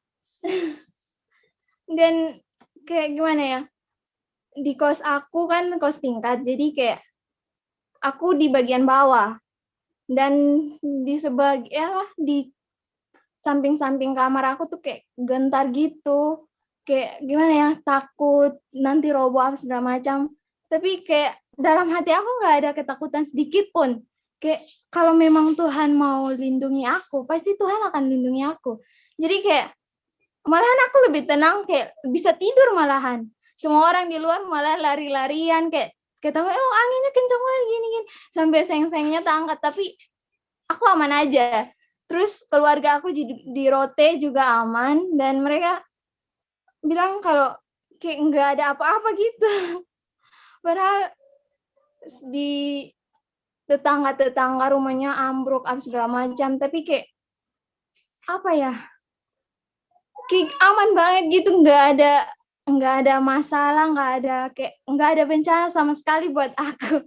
Dan kayak gimana ya? Di kos aku kan kos tingkat, jadi kayak aku di bagian bawah dan di samping-samping kamar aku tuh kayak gentar gitu, kayak gimana ya, takut nanti roboh apa segala macam. Tapi kayak dalam hati aku nggak ada ketakutan sedikit pun. Kayak kalau memang Tuhan mau lindungi aku, pasti Tuhan akan lindungi aku. Jadi kayak malahan aku lebih tenang, kayak bisa tidur malahan. Semua orang di luar malah lari-larian kayak tahu, oh anginnya kencang banget gini-gini. Sampai sayang-sayangnya tak angkat, tapi aku aman aja. Terus keluarga aku di Rote juga aman dan mereka bilang kalau kayak nggak ada apa-apa gitu. Padahal di tetangga-tetangga rumahnya ambruk apa segala macam, tapi kayak apa ya? Kayak aman banget gitu, nggak ada masalah, nggak ada bencana sama sekali buat aku.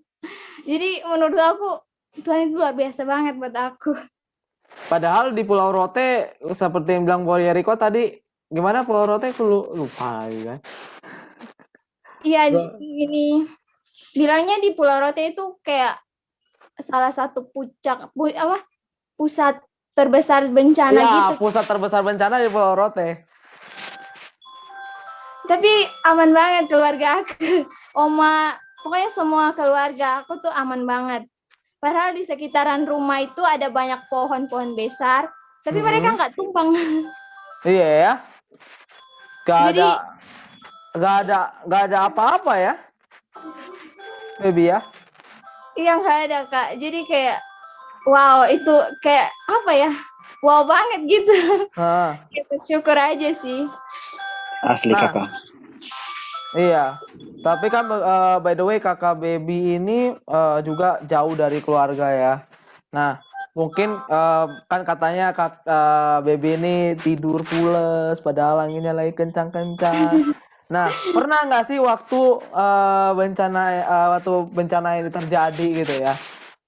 Jadi menurut aku Tuhan itu luar biasa banget buat aku. Padahal di Pulau Rote seperti yang bilang Boy Yeriko tadi, gimana Pulau Rote aku lupa lagi kan. Iya, ini bilangnya di Pulau Rote itu kayak salah satu pusat terbesar bencana Iya, gitu. pusat terbesar bencana di Pulau Rote. Tapi aman banget keluarga aku. Oma, pokoknya semua keluarga aku tuh aman banget. Padahal di sekitaran rumah itu ada banyak pohon-pohon besar, tapi mereka nggak tumbang. Iya ya. Jadi Gak ada apa-apa ya. Baby ya. iya nggak ada Kak. Jadi kayak wow, itu kayak apa ya? Wow banget gitu. Ya, bersyukur aja sih. Asli Nah, kakak. iya. Tapi kan by the way Kakak Baby ini juga jauh dari keluarga ya. Nah, mungkin kan katanya Baby ini tidur pules padahal anginnya lagi kencang-kencang. Nah, pernah nggak sih waktu bencana ini terjadi gitu ya?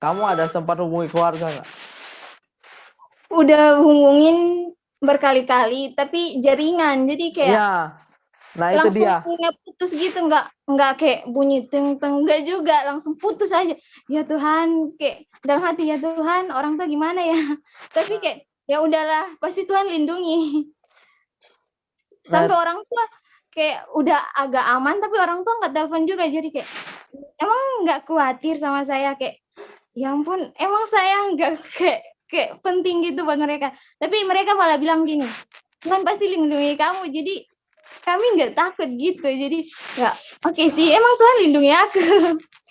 Kamu ada sempat hubungi keluarga nggak? Udah hubungin berkali-kali, tapi jaringan. Jadi kayak Iya. Nah, itu langsung dia. nggak putus gitu, nggak kayak bunyi teng teng, nggak juga langsung putus aja. Ya Tuhan, kayak dalam hati ya Tuhan, orang tuh gimana ya? Tapi kayak ya udahlah, pasti Tuhan lindungi. Sampai orang tua kayak udah agak aman, tapi orang tua nggak telepon juga. Jadi kayak, emang nggak khawatir sama saya? Kayak, ya ampun, emang saya nggak kayak penting gitu buat mereka. Tapi mereka malah bilang gini, Tuhan pasti lindungi kamu. Jadi kami nggak takut gitu. Jadi ya oke sih, emang Tuhan lindungi aku.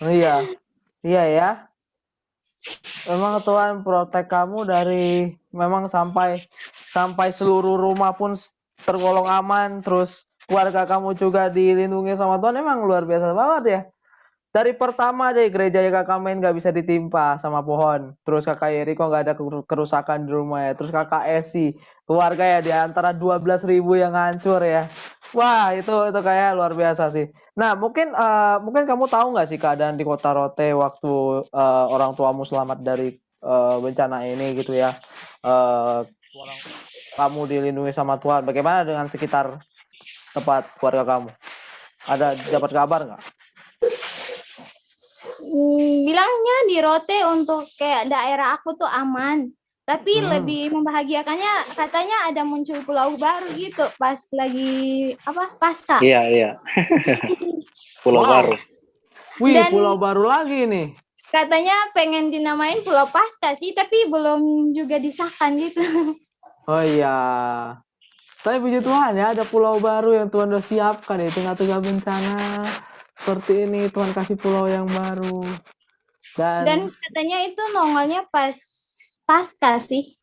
Iya. Iya ya. Memang Tuhan protek kamu dari memang sampai seluruh rumah pun tergolong aman, terus keluarga kamu juga dilindungi sama Tuhan. Emang luar biasa banget ya. Dari pertama aja gereja kakak main nggak bisa ditimpa sama pohon. Terus kakak Yeriko nggak ada kerusakan di rumah ya. Terus kakak Esi, keluarga ya di antara 12.000 yang hancur ya. Wah itu kayak luar biasa sih. Nah mungkin kamu tahu nggak sih keadaan di kota Rote waktu orang tuamu selamat dari bencana ini gitu ya. Kamu dilindungi sama Tuhan. Bagaimana dengan sekitar tempat keluarga kamu? Ada dapat kabar nggak? Bilangnya di Rote untuk kayak daerah aku tuh aman. Tapi lebih membahagiakannya katanya ada muncul pulau baru gitu pas lagi Pasca. Iya. Pulau baru. Wih, Dan pulau baru lagi nih. katanya pengen dinamain Pulau Pasca sih, tapi belum juga disahkan gitu. Oh iya. Tapi puji Tuhan ya, ada pulau baru yang Tuhan udah siapkan ya, tengah-tengah bencana seperti ini. Tuhan kasih pulau yang baru. Dan katanya itu nongolnya pas Pasca sih.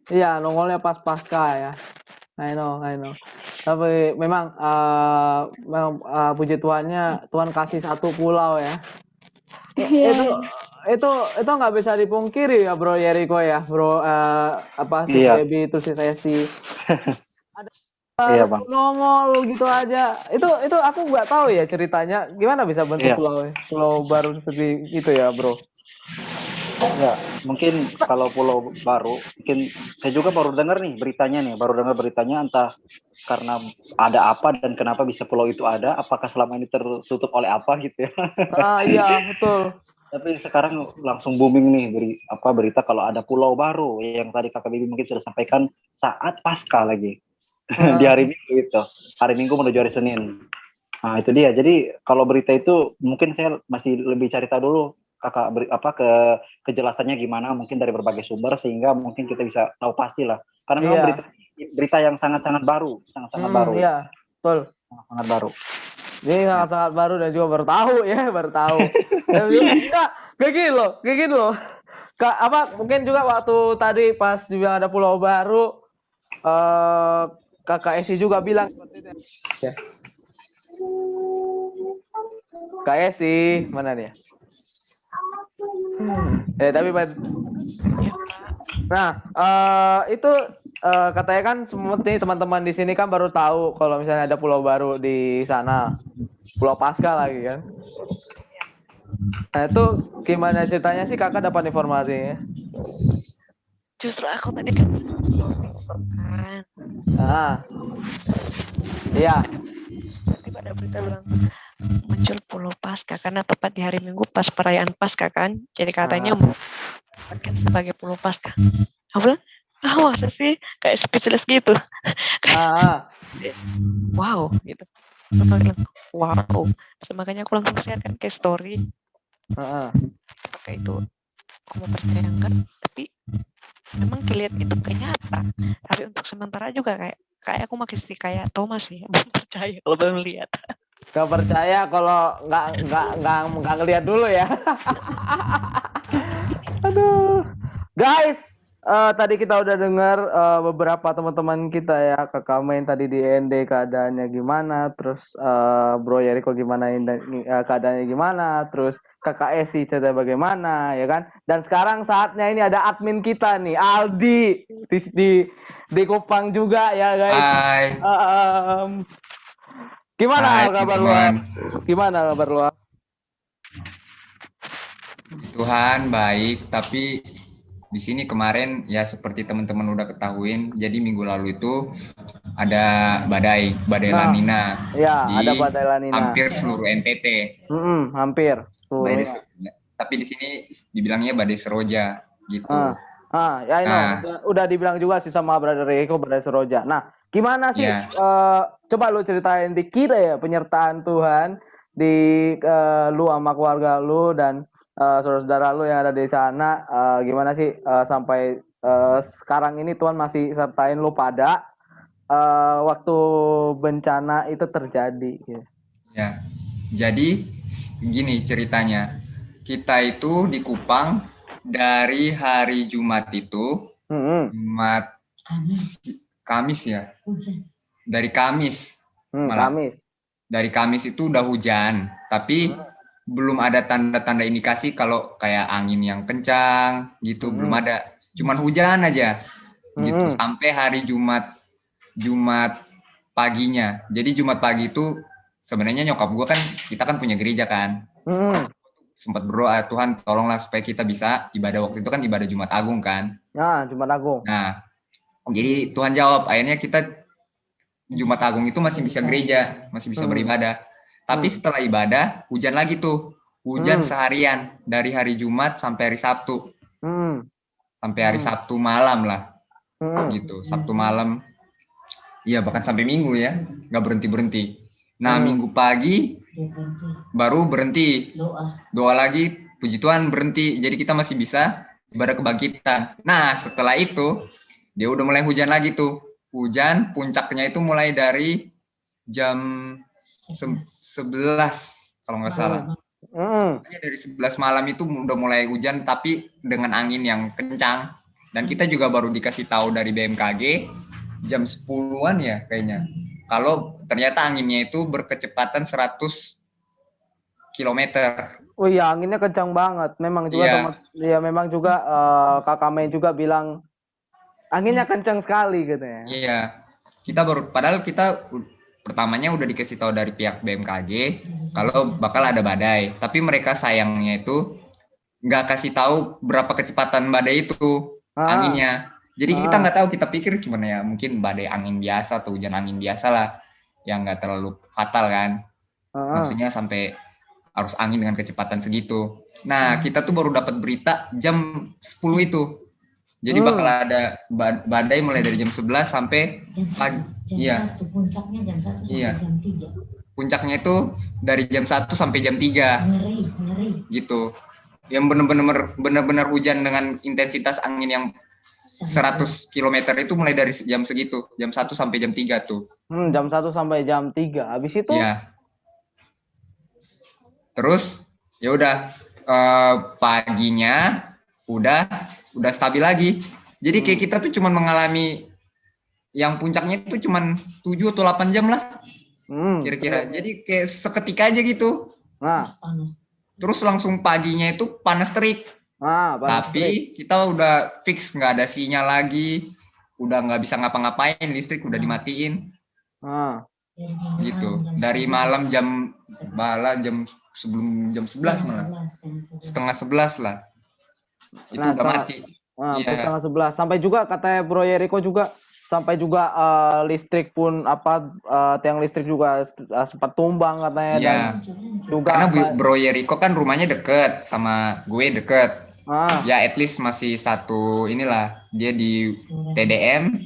Iya, nongolnya pas Pasca ya. I know. Tapi memang puji Tuhannya Tuhan kasih satu pulau ya. Itu nggak bisa dipungkiri ya Bro Yeriko ya, Bro si Baby itu si Sesi. Iya bang. Nongol gitu aja. Itu aku nggak tahu ya ceritanya. Gimana bisa bentuk pulau baru seperti itu ya Bro? Ya, mungkin kalau pulau baru, mungkin saya juga baru dengar beritanya entah karena ada apa dan kenapa bisa pulau itu ada, apakah selama ini tertutup oleh apa gitu ya. Iya, betul. Tapi sekarang langsung booming nih berita kalau ada pulau baru yang tadi Kakak Bibi mungkin sudah sampaikan saat Pasca lagi. Di hari Minggu itu. Hari Minggu menuju hari Senin. Nah, itu dia. Jadi kalau berita itu mungkin saya masih lebih cari tahu dulu Kakak kejelasannya gimana mungkin dari berbagai sumber sehingga mungkin kita bisa tahu pasti lah. Karena memang berita yang sangat-sangat baru, sangat-sangat baru. Iya, betul. Sangat baru. Ini sangat baru dan juga bertahu. Enggak, kayak gini loh. Mungkin juga waktu tadi pas juga ada pulau baru, Kakak Esi juga bilang seperti itu. Ya. Kak Esi, mana nih? Tapi itu katanya kan semua nih teman-teman di sini kan baru tahu kalau misalnya ada pulau baru di sana, Pulau Pasca lagi kan. Nah itu gimana ceritanya sih Kakak dapat informasinya? Justru aku tadi kan. Iya. Tiba ada berita bilang muncul Pulau Pasca karena tepat di hari Minggu pas perayaan Pasca kan. Jadi katanya sebagai Pulau Pasca. Apa? Masa sih kayak speechless gitu. Wow gitu. Wow. Terus makanya aku langsung share kan ke story. Pakai itu. Aku mau percaya enggak, tapi memang kelihatan itu nyata. Tapi untuk sementara juga kayak aku masih kayak Thomas sih, belum percaya kalau belum lihat. Gak percaya kalau nggak ngelihat dulu ya. Aduh, guys, tadi kita udah dengar beberapa teman-teman kita ya, Kakak main tadi di ND keadaannya gimana, terus Bro Yeriko gimana keadaannya gimana, terus Kakak Esi cerita bagaimana ya kan. Dan sekarang saatnya ini ada admin kita nih, Aldi di Kupang juga ya guys. Hai. Gimana kabar lu? Gimana kabar lu? Tuhan baik, tapi di sini kemarin ya seperti teman-teman udah ketahuin, jadi minggu lalu itu ada badai La Nina. Ya, ada badai La Nina. Hampir seluruh NTT. Hampir. Tapi di sini dibilangnya badai Seroja gitu. Ya udah dibilang juga sih sama Brother Eko badai Seroja. Nah, Gimana sih? Ya. Coba lu ceritain dikit ya penyertaan Tuhan di lu sama keluarga lu dan saudara-saudara lu yang ada di sana. Gimana sih sampai sekarang ini Tuhan masih sertain lu pada waktu bencana itu terjadi. Gitu. Ya. Jadi gini ceritanya. Kita itu di Kupang dari hari Jumat itu, Jumat Kamis ya. Dari Kamis. Malah. Kamis. Dari Kamis itu udah hujan, tapi belum ada tanda-tanda indikasi kalau kayak angin yang kencang gitu, belum ada. Cuman hujan aja. Gitu sampai hari Jumat paginya. Jadi Jumat pagi itu sebenarnya nyokap gue kan, kita kan punya gereja kan. Sempat berdoa, Tuhan tolonglah supaya kita bisa ibadah waktu itu kan ibadah Jumat Agung kan. Nah, Jumat Agung. Nah, jadi Tuhan jawab, akhirnya kita Jumat Agung itu masih bisa gereja, masih bisa beribadah. Tapi setelah ibadah, hujan lagi tuh. Hujan seharian, dari hari Jumat sampai hari Sabtu. Sampai hari Sabtu malam lah. Gitu, Sabtu malam. Iya, bahkan sampai Minggu ya, nggak berhenti-berhenti. Nah, Minggu pagi baru berhenti. Doa lagi, puji Tuhan berhenti. Jadi kita masih bisa ibadah kebangkitan. Nah, setelah itu dia udah mulai hujan lagi tuh. Hujan puncaknya itu mulai dari jam 11 kalau nggak salah. Dari 11 malam itu udah mulai hujan tapi dengan angin yang kencang. Dan kita juga baru dikasih tahu dari BMKG jam 10-an ya kayaknya. Kalau ternyata anginnya itu berkecepatan 100 km. Oh iya, anginnya kencang banget. Memang juga memang juga Kakak Mei juga bilang anginnya kencang sekali katanya. Iya. Padahal kita pertamanya udah dikasih tahu dari pihak BMKG kalau bakal ada badai. Tapi mereka sayangnya itu nggak kasih tahu berapa kecepatan badai itu anginnya. Jadi kita nggak tahu, kita pikir cuman ya mungkin badai angin biasa atau hujan angin biasa lah yang nggak terlalu fatal kan. Maksudnya sampai harus angin dengan kecepatan segitu. Nah, kita tuh baru dapat berita jam 10 itu. Jadi bakal ada badai mulai dari jam 11 sampai pagi. Iya. Puncaknya jam 1 sampai jam 3. Puncaknya itu dari jam 1 sampai jam 3. Ngeri. Gitu. Yang benar-benar hujan dengan intensitas angin yang 100 km itu mulai dari jam segitu, jam 1 sampai jam 3 tuh. Jam 1 sampai jam 3. Habis itu? Iya. Terus ya udah paginya udah stabil lagi. Jadi kayak kita tuh cuman mengalami yang puncaknya itu cuman 7 atau 8 jam lah. Kira-kira. Jadi kayak seketika aja gitu. Nah, terus langsung paginya itu panas terik. Tapi kita udah fix nggak ada sinyal lagi, udah nggak bisa ngapa-ngapain, listrik udah dimatiin. Gitu. Dari malam sebelum jam 11 malah. Setengah 11 lah. Itu udah mati. Setengah 11. Sampai juga katanya Bro Yeriko juga sampai juga listrik pun tiang listrik juga sempat tumbang katanya. Iya. Dan juga karena Bro Yeriko kan rumahnya deket sama gue deket. Ya at least masih satu inilah, dia di TDM,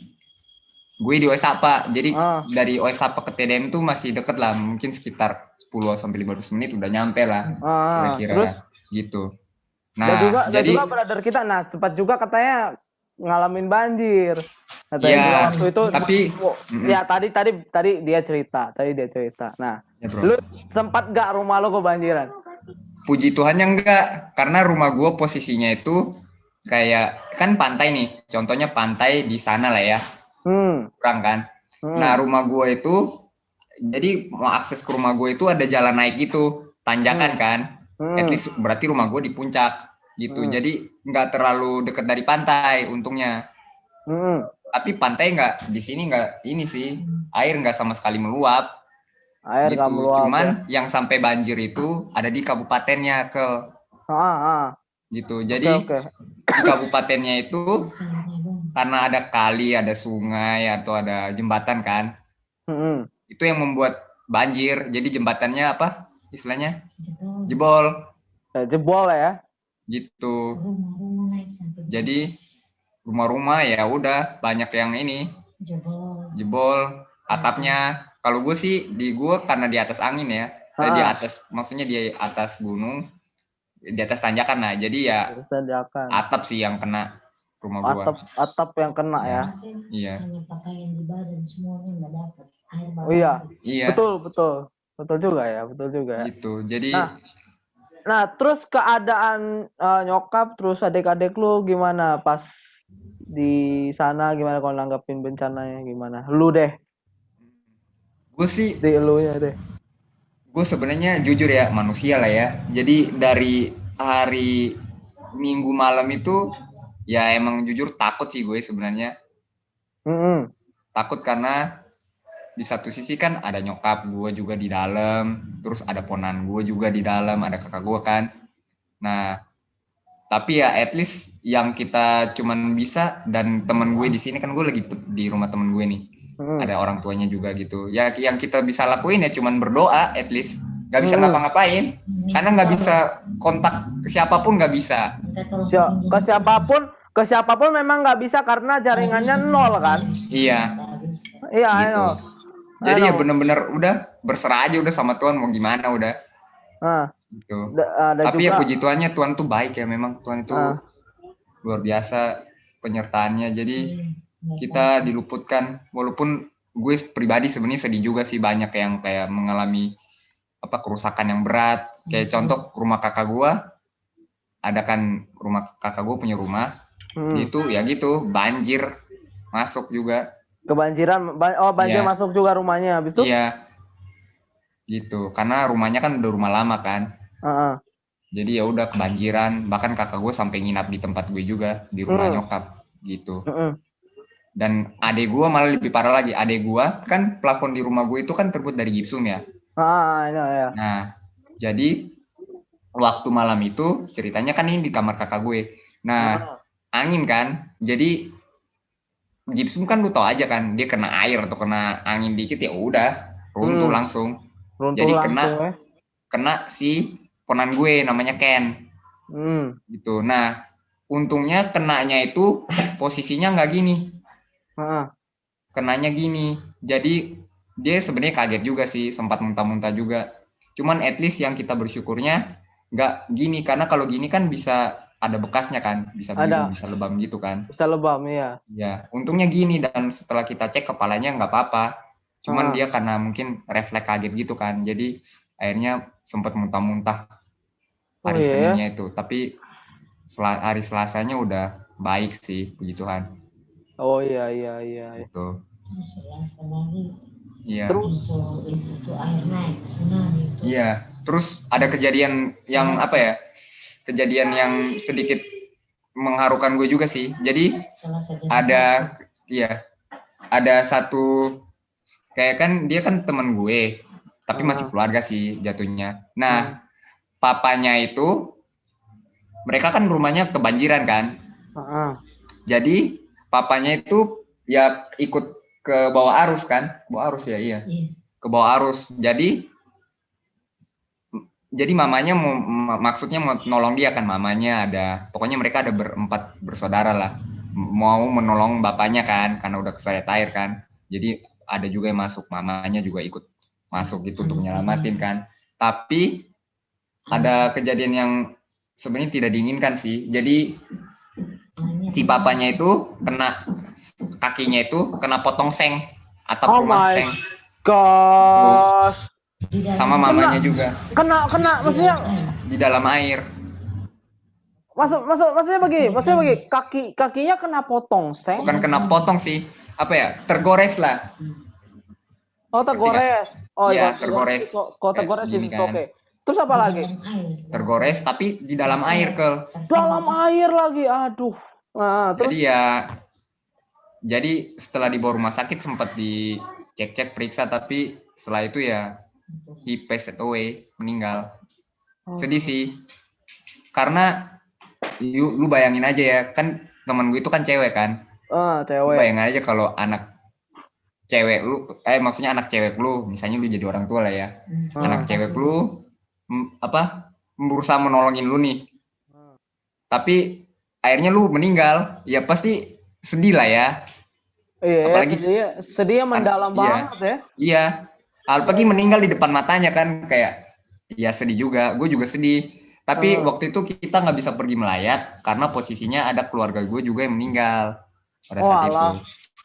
gue di Oesapa. Jadi dari Oesapa ke TDM tuh masih deket lah, mungkin sekitar 10-15 menit udah nyampe lah kira-kira. Terus gitu. Nah, dan juga brother kita sempat juga katanya ngalamin banjir. Katanya waktu itu. Tapi ya tadi dia cerita. Nah, ya, lu sempat gak rumah lo kebanjiran? Puji Tuhannya enggak, karena rumah gue posisinya itu kayak kan pantai nih, contohnya pantai di sana lah ya, kurang kan. Nah rumah gue itu, jadi mau akses ke rumah gue itu ada jalan naik gitu, tanjakan kan, at least berarti rumah gue di puncak gitu, jadi nggak terlalu dekat dari pantai untungnya. Tapi pantai nggak, di sini nggak ini sih, air nggak sama sekali meluap. Air nggak meluap. Cuman yang sampai banjir itu ada di kabupatennya gitu. Jadi di kabupatennya itu karena ada kali, ada sungai atau ada jembatan kan, itu yang membuat banjir. Jadi jembatannya apa istilahnya? Jebol ya. Gitu. Jadi rumah-rumah ya udah banyak yang ini jebol atapnya. Kalau gue sih di gue karena di atas angin ya, di atas maksudnya di atas gunung, di atas tanjakan. Nah jadi ya atap sih yang kena rumah gue. Atap yang kena ya. Iya. Hanya pakaian di badan semuanya nggak dapat air Oh iya. Iya. Betul juga ya, betul juga. Gitu. Jadi Nah, terus keadaan nyokap terus adik-adik lu gimana pas di sana, gimana kalau nanggapin bencananya gimana? Lu deh. Gue sih Di elunya deh. gue sebenarnya jujur ya manusia lah ya. Jadi dari hari Minggu malam itu ya emang jujur takut sih gue sebenarnya. Takut karena di satu sisi kan ada nyokap gue juga di dalam, terus ada ponan gue juga di dalam, ada kakak gue kan. Nah, tapi ya at least yang kita cuman bisa, dan temen gue di sini kan gue lagi di rumah temen gue nih, ada orang tuanya juga gitu. Ya yang kita bisa lakuin ya cuman berdoa at least, nggak bisa ngapa-ngapain, karena nggak bisa kontak ke siapapun, nggak bisa. Ke siapapun memang nggak bisa karena jaringannya nol kan? Iya. Iya, gitu. Jadi ya bener-bener udah berserah aja udah sama Tuhan mau gimana udah. Gitu. Tapi ya puji Tuhannya Tuhan tuh baik ya, memang Tuhan itu luar biasa penyertaannya. Jadi kita diluputkan, walaupun gue pribadi sebenarnya sedih juga sih, banyak yang kayak mengalami kerusakan yang berat. Kayak contoh rumah kakak gue, ada kan rumah kakak gue punya rumah, itu ya gitu banjir masuk juga. Kebanjiran, banjir masuk juga rumahnya habis itu? Iya, gitu. Karena rumahnya kan udah rumah lama kan. Jadi ya udah kebanjiran. Bahkan kakak gue sampai nginap di tempat gue juga, di rumah nyokap gitu. Dan adek gue malah lebih parah lagi. Adek gue kan plafon di rumah gue itu kan terbuat dari gipsum ya. Nah, jadi waktu malam itu ceritanya kan ini di kamar kakak gue. Nah, angin kan. Jadi gipsum kan lu tau aja kan, dia kena air atau kena angin dikit ya udah runtuh langsung. Jadi kena si ponan gue namanya Ken. Gitu. Nah, untungnya kenanya itu posisinya nggak gini. Kenanya gini. Jadi dia sebenarnya kaget juga sih, sempat muntah-muntah juga. Cuman at least yang kita bersyukurnya nggak gini, karena kalau gini kan bisa ada bekasnya kan, bisa biru, bisa lebam gitu kan. Bisa lebam, iya. Ya, untungnya gini, dan setelah kita cek kepalanya nggak apa-apa. Cuman dia karena mungkin refleks kaget gitu kan, jadi akhirnya sempat muntah-muntah hari Seninnya itu. Tapi hari Selasanya udah baik sih, puji Tuhan. Oh iya. Gitu. Iya. Terus itu air naik, tsunami itu. Iya. Terus ada kejadian yang kejadian yang sedikit mengharukan gue juga sih. Jadi ada satu kayak kan dia kan teman gue, tapi masih keluarga sih jatuhnya. Nah, papanya itu mereka kan rumahnya kebanjiran kan. Jadi papanya itu ya ikut ke bawah arus kan, bawah arus ya, iya. Ke bawah arus. Jadi mamanya maksudnya mau nolong dia kan, mamanya pokoknya mereka ada berempat bersaudara lah, mau menolong bapaknya kan, karena udah keseret air kan. Jadi ada juga yang masuk, mamanya juga ikut masuk gitu untuk nyelamatin kan. Tapi ada kejadian yang sebenarnya tidak diinginkan sih. Jadi si papanya itu kakinya itu kena potong seng, atap rumah seng. Gosh. Sama mamanya juga. Kena maksudnya di dalam air. Maksudnya begini, kakinya kena potong seng. Bukan kena potong sih, tergores lah. Oh, tergores. Oh iya, tergores. Kalau tergores sih oke. Terus apa lagi? Tergores tapi di dalam air, Kel. Dalam air lagi, aduh. Nah, terus jadi setelah dibawa rumah sakit sempat dicek periksa, tapi setelah itu ya he passed away, meninggal. Sedih sih, karena lu bayangin aja ya, kan teman gue itu kan cewek kan. Cewek. Bayangin aja kalau anak cewek lu, maksudnya anak cewek lu, misalnya lu jadi orang tua lah ya, anak cewek lu berusaha menolongin lu nih, tapi akhirnya lu meninggal, ya pasti sedih lah ya. Iya, Apalagi sedih mendalam iya, banget ya. iya. Apalagi meninggal di depan matanya kan kayak ya sedih juga. Gue juga sedih. Tapi Heeh. waktu itu kita nggak bisa pergi melayat karena posisinya ada keluarga gue juga yang meninggal pada Oh saat itu. alah,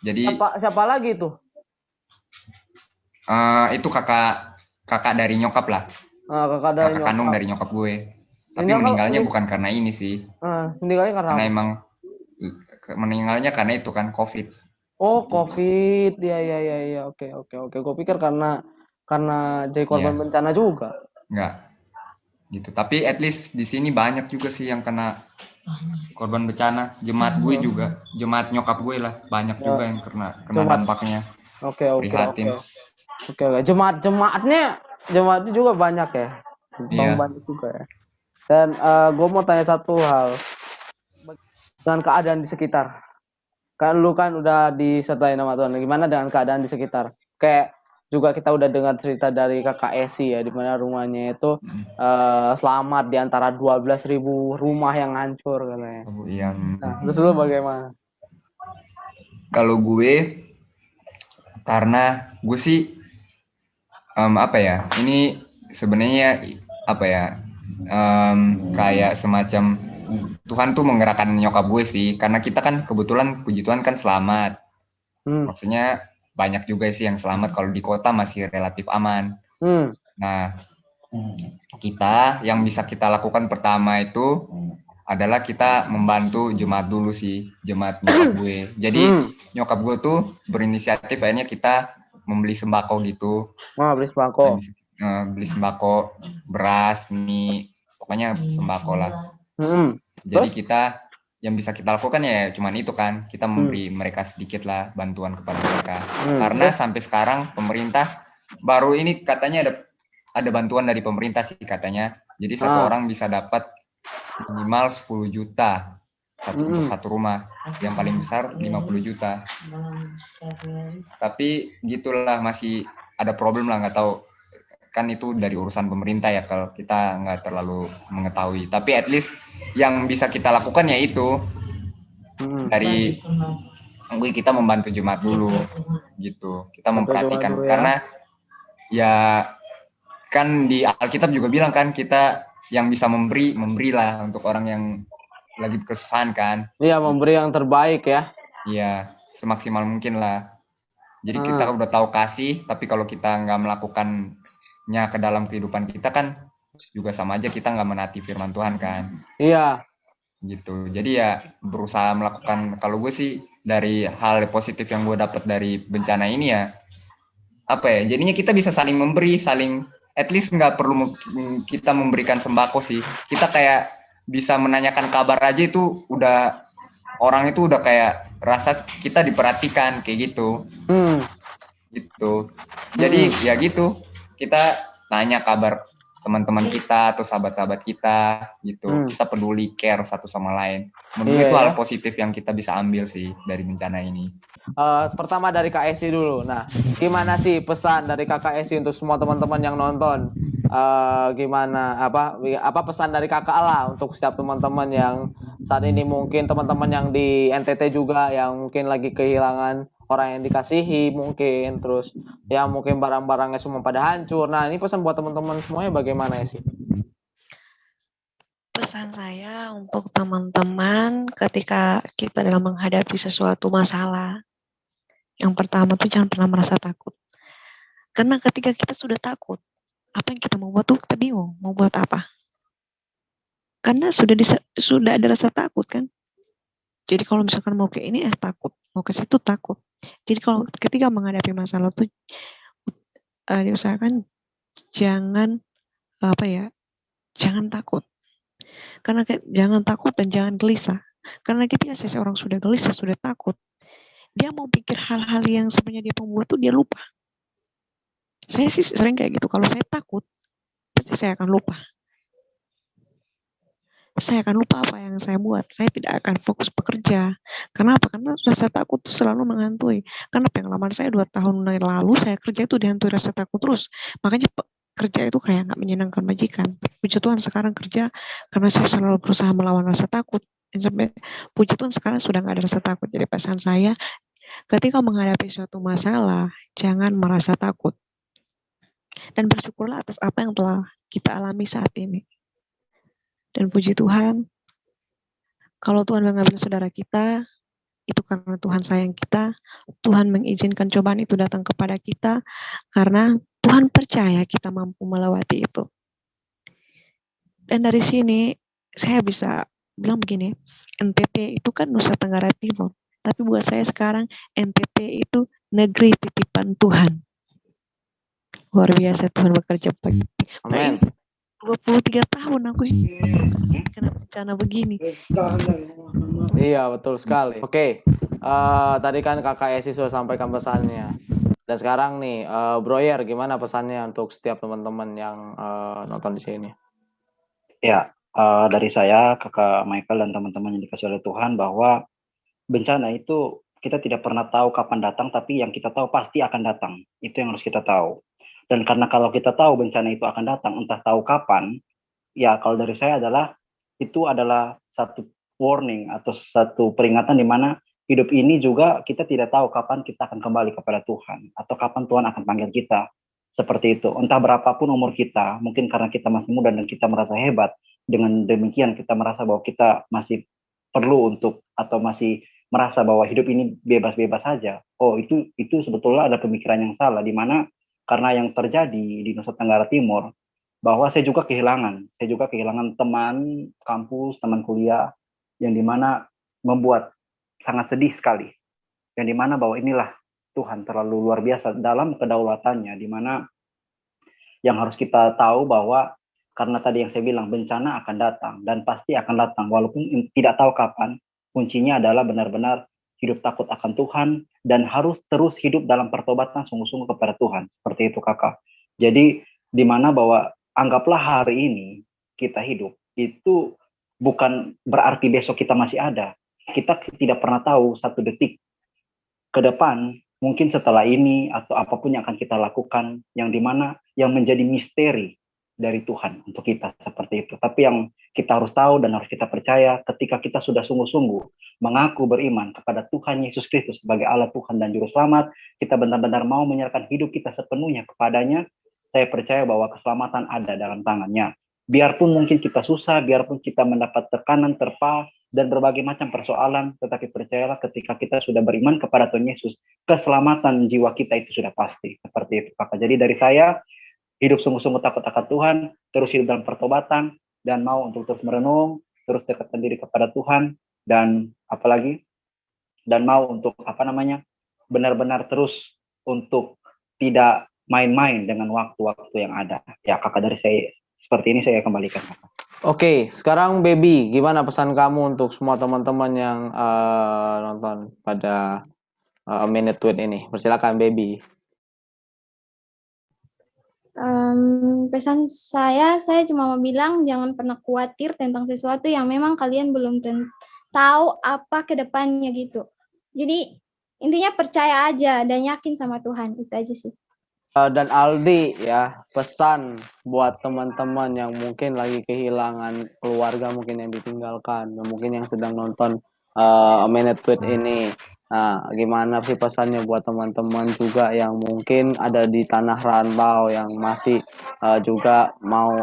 Jadi siapa lagi tuh? itu kakak dari nyokap lah, Kakak dari kakak kandung nyokap. dari nyokap gue. Tapi Meninggal, meninggalnya bukan karena ini sih, meninggalnya karena karena apa? emang meninggalnya karena itu kan COVID. Oh, COVID. Ya. Oke. Gue pikir karena jadi korban Iya, bencana juga. nggak gitu. Tapi at least di sini banyak juga sih yang kena korban bencana. Jemaat gue juga, jemaat nyokap gue lah, banyak juga yang kena Jemaat. dampaknya. Oke. Prihatin. Oke. Jemaatnya juga banyak ya. Iya. Banyak juga ya. Dan gue mau tanya satu hal dengan keadaan di sekitar. Kan lu kan udah disertai sama Tuhan. Gimana dengan keadaan di sekitar? Kayak juga kita udah dengar cerita dari kakak Esi ya, di mana rumahnya itu selamat di antara 12.000 rumah yang hancur katanya. Oh, iya. Nah, terus lu bagaimana? Kalau gue, karena gue sih apa ya? Ini sebenarnya apa ya? Kayak semacam Tuhan tuh menggerakkan nyokap gue sih, karena kita kan kebetulan puji Tuhan kan selamat. Maksudnya banyak juga sih yang selamat, kalau di kota masih relatif aman. Nah, kita yang bisa kita lakukan pertama itu adalah kita membantu jemaat dulu sih, jemaat nyokap gue. Jadi nyokap gue tuh berinisiatif, akhirnya kita membeli sembako gitu. Beli sembako. Beli sembako, beras, mie, pokoknya sembako lah. Jadi kita yang bisa kita lakukan ya cuman itu kan, kita memberi mereka sedikit lah bantuan kepada mereka. Karena sampai sekarang pemerintah baru ini katanya ada bantuan dari pemerintah sih katanya. Jadi satu orang bisa dapat minimal 10 juta untuk satu rumah, yang paling besar 50 juta. Tapi gitulah, masih ada problem lah, nggak tahu kan itu dari urusan pemerintah ya, kalau kita nggak terlalu mengetahui. Tapi at least yang bisa kita lakukan ya itu dari kita membantu jemaat dulu gitu, kita memperhatikan ya. Karena ya kan di Alkitab juga bilang kan, kita yang bisa memberilah untuk orang yang lagi kesusahan kan. Iya, memberi yang terbaik ya. Iya, semaksimal mungkin lah. Jadi kita udah tahu kasih, tapi kalau kita nggak melakukannya ke dalam kehidupan kita kan juga sama aja kita nggak menaati firman Tuhan kan. Iya. Gitu. Jadi ya berusaha melakukan, kalau gue sih dari hal positif yang gue dapat dari bencana ini ya, apa ya, jadinya kita bisa saling memberi, at least nggak perlu kita memberikan sembako sih. Kita kayak bisa menanyakan kabar aja itu udah, orang itu udah kayak rasa kita diperhatikan kayak gitu. Gitu. Jadi ya gitu, kita tanya kabar teman-teman kita atau sahabat-sahabat kita gitu. Kita peduli, care satu sama lain. Menurut itu hal positif yang kita bisa ambil sih dari bencana ini. Pertama dari Kak Esi dulu. Nah, gimana sih pesan dari Kakak Esi untuk semua teman-teman yang nonton? Gimana apa pesan dari Kakak lah untuk setiap teman-teman yang saat ini, mungkin teman-teman yang di NTT juga yang mungkin lagi kehilangan orang yang dikasihi mungkin, terus ya mungkin barang-barangnya semua pada hancur. Nah, ini pesan buat teman-teman semuanya bagaimana ya sih? Pesan saya untuk teman-teman ketika kita dalam menghadapi sesuatu masalah, yang pertama tuh jangan pernah merasa takut. Karena ketika kita sudah takut, apa yang kita mau buat tuh kita bingung mau buat apa. Karena sudah ada rasa takut kan. Jadi kalau misalkan mau ke ini takut, mau ke situ takut. Jadi kalau ketika menghadapi masalah tuh diusahakan jangan jangan takut. Karena jangan takut dan jangan gelisah. Karena ketika seseorang sudah gelisah, sudah takut, dia mau pikir hal-hal yang sebenarnya dia membuat tuh dia lupa. Saya sih sering kayak gitu. Kalau saya takut, pasti saya akan lupa. Saya akan lupa apa yang saya buat. Saya tidak akan fokus bekerja. Kenapa? Karena rasa takut itu selalu menghantui. Karena pengalaman saya 2 tahun lalu, saya kerja itu dihantui rasa takut terus. Makanya kerja itu kayak nggak menyenangkan majikan. Puji Tuhan sekarang kerja karena saya selalu berusaha melawan rasa takut. Dan sampai puji Tuhan sekarang sudah nggak ada rasa takut. Jadi pesan saya, Ketika menghadapi suatu masalah, jangan merasa takut. Dan bersyukurlah atas apa yang telah kita alami saat ini. Dan puji Tuhan, kalau Tuhan mengambil saudara kita, itu karena Tuhan sayang kita. Tuhan mengizinkan cobaan itu datang kepada kita, karena Tuhan percaya kita mampu melewati itu. Dan dari sini, saya bisa bilang begini, NTT itu kan Nusa Tenggara Timur. Tapi buat saya sekarang, NTT itu negeri titipan Tuhan. Luar biasa Tuhan bekerja pagi. Amin. 23 tahun aku kena bencana begini. Iya, betul sekali. Oke, tadi kan Kakak Esi sudah sampaikan pesannya. Dan sekarang nih, Broyer, gimana pesannya untuk setiap teman-teman yang nonton di sini? Ya, dari saya, Kakak Michael dan teman-teman yang dikasih oleh Tuhan, bahwa bencana itu kita tidak pernah tahu kapan datang, tapi yang kita tahu pasti akan datang. Itu yang harus kita tahu. Dan karena kalau kita tahu bencana itu akan datang, entah tahu kapan, ya kalau dari saya itu adalah satu warning atau satu peringatan di mana hidup ini juga kita tidak tahu kapan kita akan kembali kepada Tuhan, atau kapan Tuhan akan panggil kita. Seperti itu. Entah berapapun umur kita, mungkin karena kita masih muda dan kita merasa hebat, dengan demikian kita merasa bahwa kita masih perlu untuk, atau masih merasa bahwa hidup ini bebas-bebas saja. Oh, itu sebetulnya ada pemikiran yang salah, di mana karena yang terjadi di Nusa Tenggara Timur, bahwa saya juga kehilangan teman kampus, teman kuliah, yang dimana membuat sangat sedih sekali, yang dimana bahwa inilah Tuhan terlalu luar biasa dalam kedaulatannya, dimana yang harus kita tahu bahwa karena tadi yang saya bilang, bencana akan datang dan pasti akan datang walaupun tidak tahu kapan. Kuncinya adalah benar-benar hidup takut akan Tuhan dan harus terus hidup dalam pertobatan sungguh-sungguh kepada Tuhan. Seperti itu, Kakak. Jadi di mana bahwa anggaplah hari ini kita hidup itu bukan berarti besok kita masih ada. Kita tidak pernah tahu satu detik ke depan, mungkin setelah ini atau apapun yang akan kita lakukan, yang dimana yang menjadi misteri dari Tuhan untuk kita, seperti itu. Tapi yang kita harus tahu dan harus kita percaya, ketika kita sudah sungguh-sungguh mengaku beriman kepada Tuhan Yesus Kristus sebagai Allah Tuhan dan Juru Selamat, kita benar-benar mau menyerahkan hidup kita sepenuhnya kepadanya, saya percaya bahwa keselamatan ada dalam tangannya. Biarpun mungkin kita susah, biarpun kita mendapat tekanan, terpa, dan berbagai macam persoalan, tetapi percayalah ketika kita sudah beriman kepada Tuhan Yesus, keselamatan jiwa kita itu sudah pasti. Seperti itu, Kakak. Jadi dari saya, hidup sungguh-sungguh takut akan Tuhan, terus hidup dalam pertobatan, dan mau untuk terus merenung, terus dekatkan diri kepada Tuhan, dan apalagi, dan mau untuk benar-benar terus untuk tidak main-main dengan waktu-waktu yang ada. Ya, Kakak, dari saya seperti ini saya kembalikan, Kakak. Oke, sekarang Baby, gimana pesan kamu untuk semua teman-teman yang nonton pada Minute Tweet ini? Persilakan, Baby. Pesan saya cuma mau bilang jangan pernah khawatir tentang sesuatu yang memang kalian belum tahu apa ke depannya gitu. Jadi intinya percaya aja dan yakin sama Tuhan, itu aja sih. Dan Aldi ya, pesan buat teman-teman yang mungkin lagi kehilangan keluarga, mungkin yang ditinggalkan, mungkin yang sedang nonton Minute Tweet ini. Nah, gimana sih pesannya buat teman-teman juga yang mungkin ada di tanah rantau, yang masih juga mau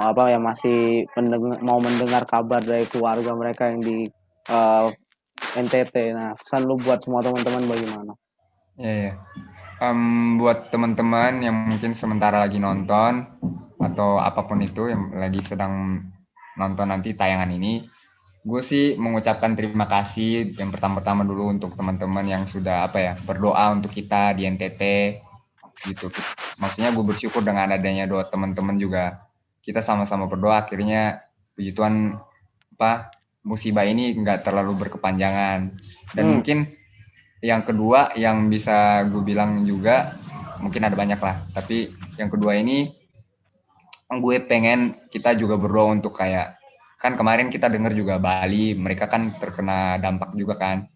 mau mendengar kabar dari keluarga mereka yang di NTT. Nah, pesan lu buat semua teman-teman bagaimana? Iya. Buat teman-teman yang mungkin sementara lagi nonton atau apapun itu yang lagi sedang nonton nanti tayangan ini, gue sih mengucapkan terima kasih yang pertama-tama dulu untuk teman-teman yang sudah berdoa untuk kita di NTT gitu. Maksudnya gue bersyukur dengan adanya doa teman-teman juga, kita sama-sama berdoa akhirnya puji Tuhan musibah ini nggak terlalu berkepanjangan. Dan mungkin yang kedua yang bisa gue bilang juga, mungkin ada banyak lah, tapi yang kedua ini gue pengen kita juga berdoa untuk kan kemarin kita dengar juga Bali, mereka kan terkena dampak juga kan.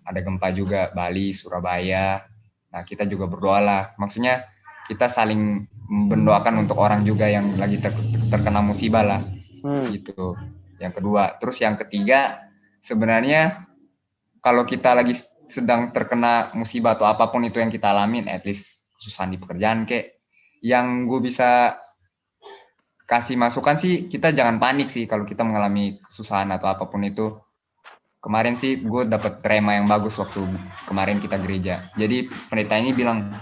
Ada gempa juga Bali, Surabaya. Nah, kita juga berdoa lah. Maksudnya kita saling mendoakan untuk orang juga yang lagi terkena musibah lah. Gitu. Yang kedua. Terus yang ketiga, sebenarnya kalau kita lagi sedang terkena musibah atau apapun itu yang kita alamin, at least kesusahan di pekerjaan kayak, yang gue bisa kasih masukan sih, kita jangan panik sih kalau kita mengalami kesusahan atau apapun itu. Kemarin sih gue dapet trema yang bagus waktu kemarin kita gereja. Jadi pendeta ini bilang,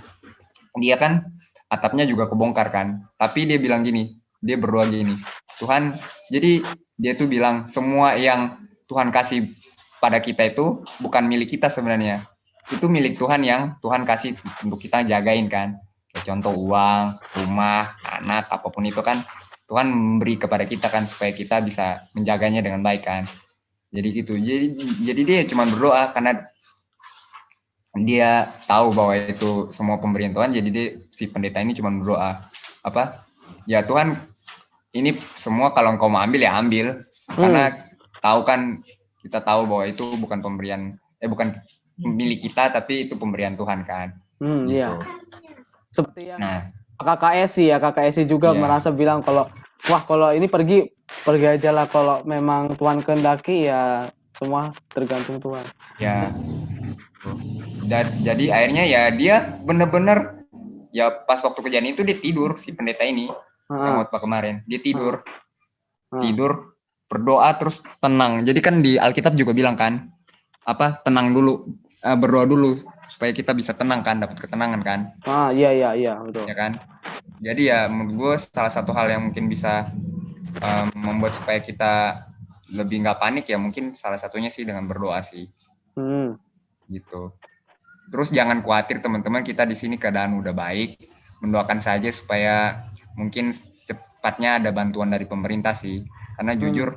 dia kan atapnya juga kebongkar kan, tapi dia bilang gini, dia berdoa gini, Tuhan, jadi dia tuh bilang semua yang Tuhan kasih pada kita itu bukan milik kita sebenarnya, itu milik Tuhan yang Tuhan kasih untuk kita jagain kan. Kayak contoh uang, rumah, anak, apapun itu kan Tuhan memberi kepada kita kan supaya kita bisa menjaganya dengan baik kan. Jadi gitu. Jadi dia cuma berdoa karena dia tahu bahwa itu semua pemberian Tuhan. Jadi dia, si pendeta ini cuma berdoa apa? Ya Tuhan, ini semua kalau engkau mau ambil ya ambil. Karena tahu kan, kita tahu bahwa itu bukan pemberian, bukan milik kita, tapi itu pemberian Tuhan kan. Gitu. Iya. Seperti yang kakak Esi juga merasa bilang kalau wah kalau ini pergi aja lah, kalau memang Tuhan kehendaki ya semua tergantung Tuhan. Ya. Jadi akhirnya ya dia bener-bener ya pas waktu kejadian itu dia tidur, si pendeta ini yang khotbah kemarin, dia tidur berdoa terus tenang. Jadi kan di Alkitab juga bilang kan apa, tenang dulu, berdoa dulu supaya kita bisa tenang kan, dapat ketenangan kan. Iya betul ya kan. Jadi ya menurut gue salah satu hal yang mungkin bisa membuat supaya kita lebih nggak panik ya mungkin salah satunya sih dengan berdoa sih. Gitu. Terus jangan khawatir teman-teman, kita di sini keadaan udah baik, mendoakan saja supaya mungkin cepatnya ada bantuan dari pemerintah sih. Karena jujur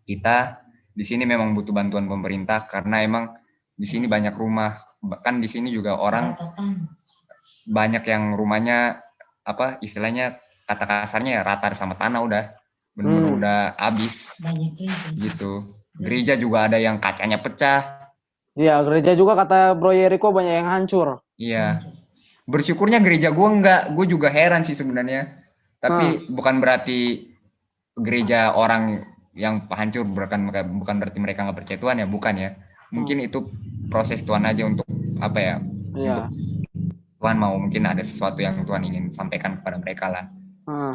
kita di sini memang butuh bantuan pemerintah karena emang di sini banyak rumah, bahkan di sini juga orang banyak yang rumahnya apa istilahnya kata kasarnya ya rata sama tanah udah benar-benar udah habis gitu. Gereja juga ada yang kacanya pecah. Iya, gereja juga kata Bro Yeriko banyak yang hancur. Iya. Bersyukurnya gereja gue enggak, gue juga heran sih sebenarnya. Tapi bukan berarti gereja orang yang hancur bukan berarti mereka nggak percaya Tuhan ya, bukan ya. Mungkin itu proses Tuhan aja untuk apa ya? Untuk Tuhan mau mungkin ada sesuatu yang Tuhan ingin sampaikan kepada mereka lah.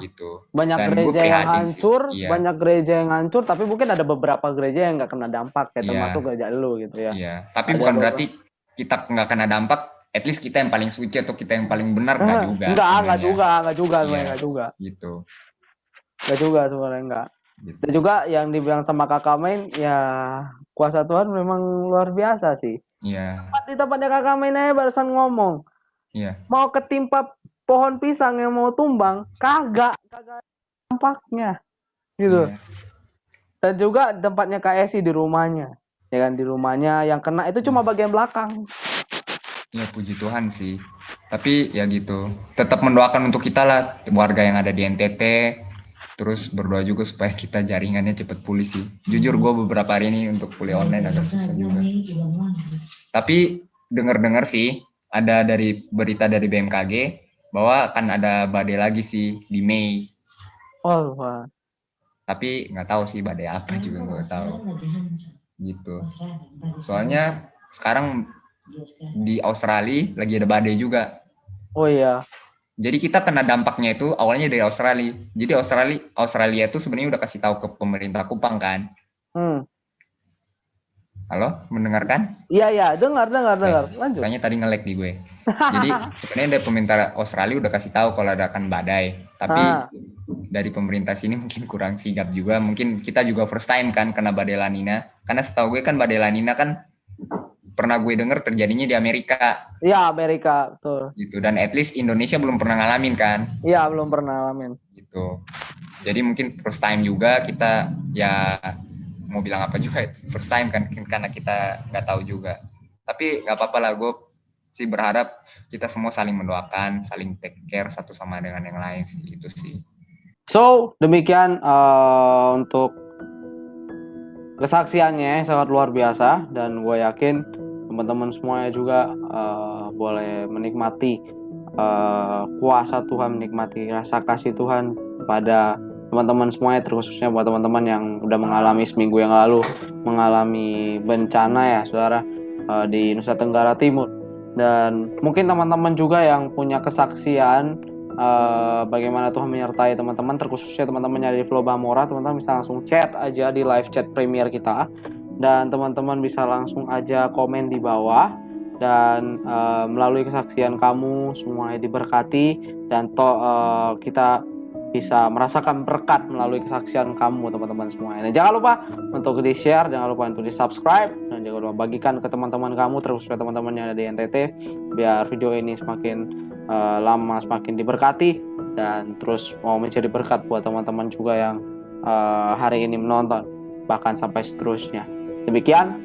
Gitu. Banyak Dan gereja yang hancur, iya. banyak gereja yang hancur, tapi mungkin ada beberapa gereja yang nggak kena dampak, kayak termasuk gereja lu gitu ya. Iya, tapi bukan berarti kita nggak kena dampak. At least kita yang paling suci atau kita yang paling benar nggak juga. Enggak juga. Gitu. Nggak juga sebenarnya enggak. Gitu. Dan juga yang dibilang sama Kakak Main, ya kuasa Tuhan memang luar biasa sih. Iya. Di tempatnya Kakak Main aja barusan ngomong. Iya. Mau ketimpa pohon pisang yang mau tumbang, kagak dampaknya. Gitu. Iya. Dan juga tempatnya Kak Esi di rumahnya. Ya kan, di rumahnya yang kena itu cuma bagian belakang. Ya puji Tuhan sih. Tapi ya gitu. Tetap mendoakan untuk kita lah, warga yang ada di NTT. Terus berdoa juga supaya kita jaringannya cepat pulih sih. Jujur gue beberapa hari ini untuk kuliah online agak susah juga. Tapi dengar-dengar sih ada dari berita dari BMKG bahwa akan ada badai lagi sih di Mei. Oh, wah. Tapi nggak tahu sih badai apa juga nggak tahu. Gitu. Soalnya sekarang di Australia lagi ada badai juga. Oh iya. Jadi kita kena dampaknya itu awalnya dari Australia. Jadi Australia itu sebenarnya udah kasih tahu ke pemerintah Kupang kan. Halo, mendengarkan? Iya, dengar. Lanjut. Soalnya tadi nge-lag di gue. Jadi sebenarnya dari pemerintah Australia udah kasih tahu kalau ada akan badai. Tapi dari pemerintah sini mungkin kurang sigap juga. Mungkin kita juga first time kan kena badai La Nina. Karena setahu gue kan badai La Nina kan pernah gue dengar terjadinya di Amerika. Iya, Amerika, betul. Gitu. Dan at least Indonesia belum pernah ngalamin kan? Iya, belum pernah ngalamin. Gitu. Jadi mungkin first time juga kita ya mau bilang apa juga itu first time kan karena kita nggak tahu juga. Tapi nggak apa-apa lah, gue sih berharap kita semua saling mendoakan, saling take care satu sama dengan yang lain sih, itu sih. So demikian untuk kesaksiannya sangat luar biasa, dan gue yakin teman-teman semuanya juga boleh menikmati kuasa Tuhan, menikmati rasa kasih Tuhan pada teman-teman semuanya, terkhususnya buat teman-teman yang udah mengalami seminggu yang lalu mengalami bencana ya saudara. di Nusa Tenggara Timur. Dan mungkin teman-teman juga yang punya kesaksian bagaimana Tuhan menyertai teman-teman, terkhususnya teman-teman yang ada di Flow Bamora, teman-teman bisa langsung chat aja di live chat premier kita, dan teman-teman bisa langsung aja komen di bawah, dan melalui kesaksian kamu semuanya diberkati, dan kita bisa merasakan berkat melalui kesaksian kamu teman-teman semuanya. Dan jangan lupa untuk di share, jangan lupa untuk di subscribe, dan jangan lupa bagikan ke teman-teman kamu, terkhususnya teman-teman yang ada di NTT, biar video ini semakin lama semakin diberkati, dan terus mau menjadi berkat buat teman-teman juga yang hari ini menonton, bahkan sampai seterusnya. Demikian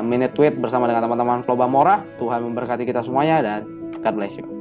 Minute Tweet bersama dengan teman-teman Flow Bamora. Tuhan memberkati kita semuanya, dan God bless you.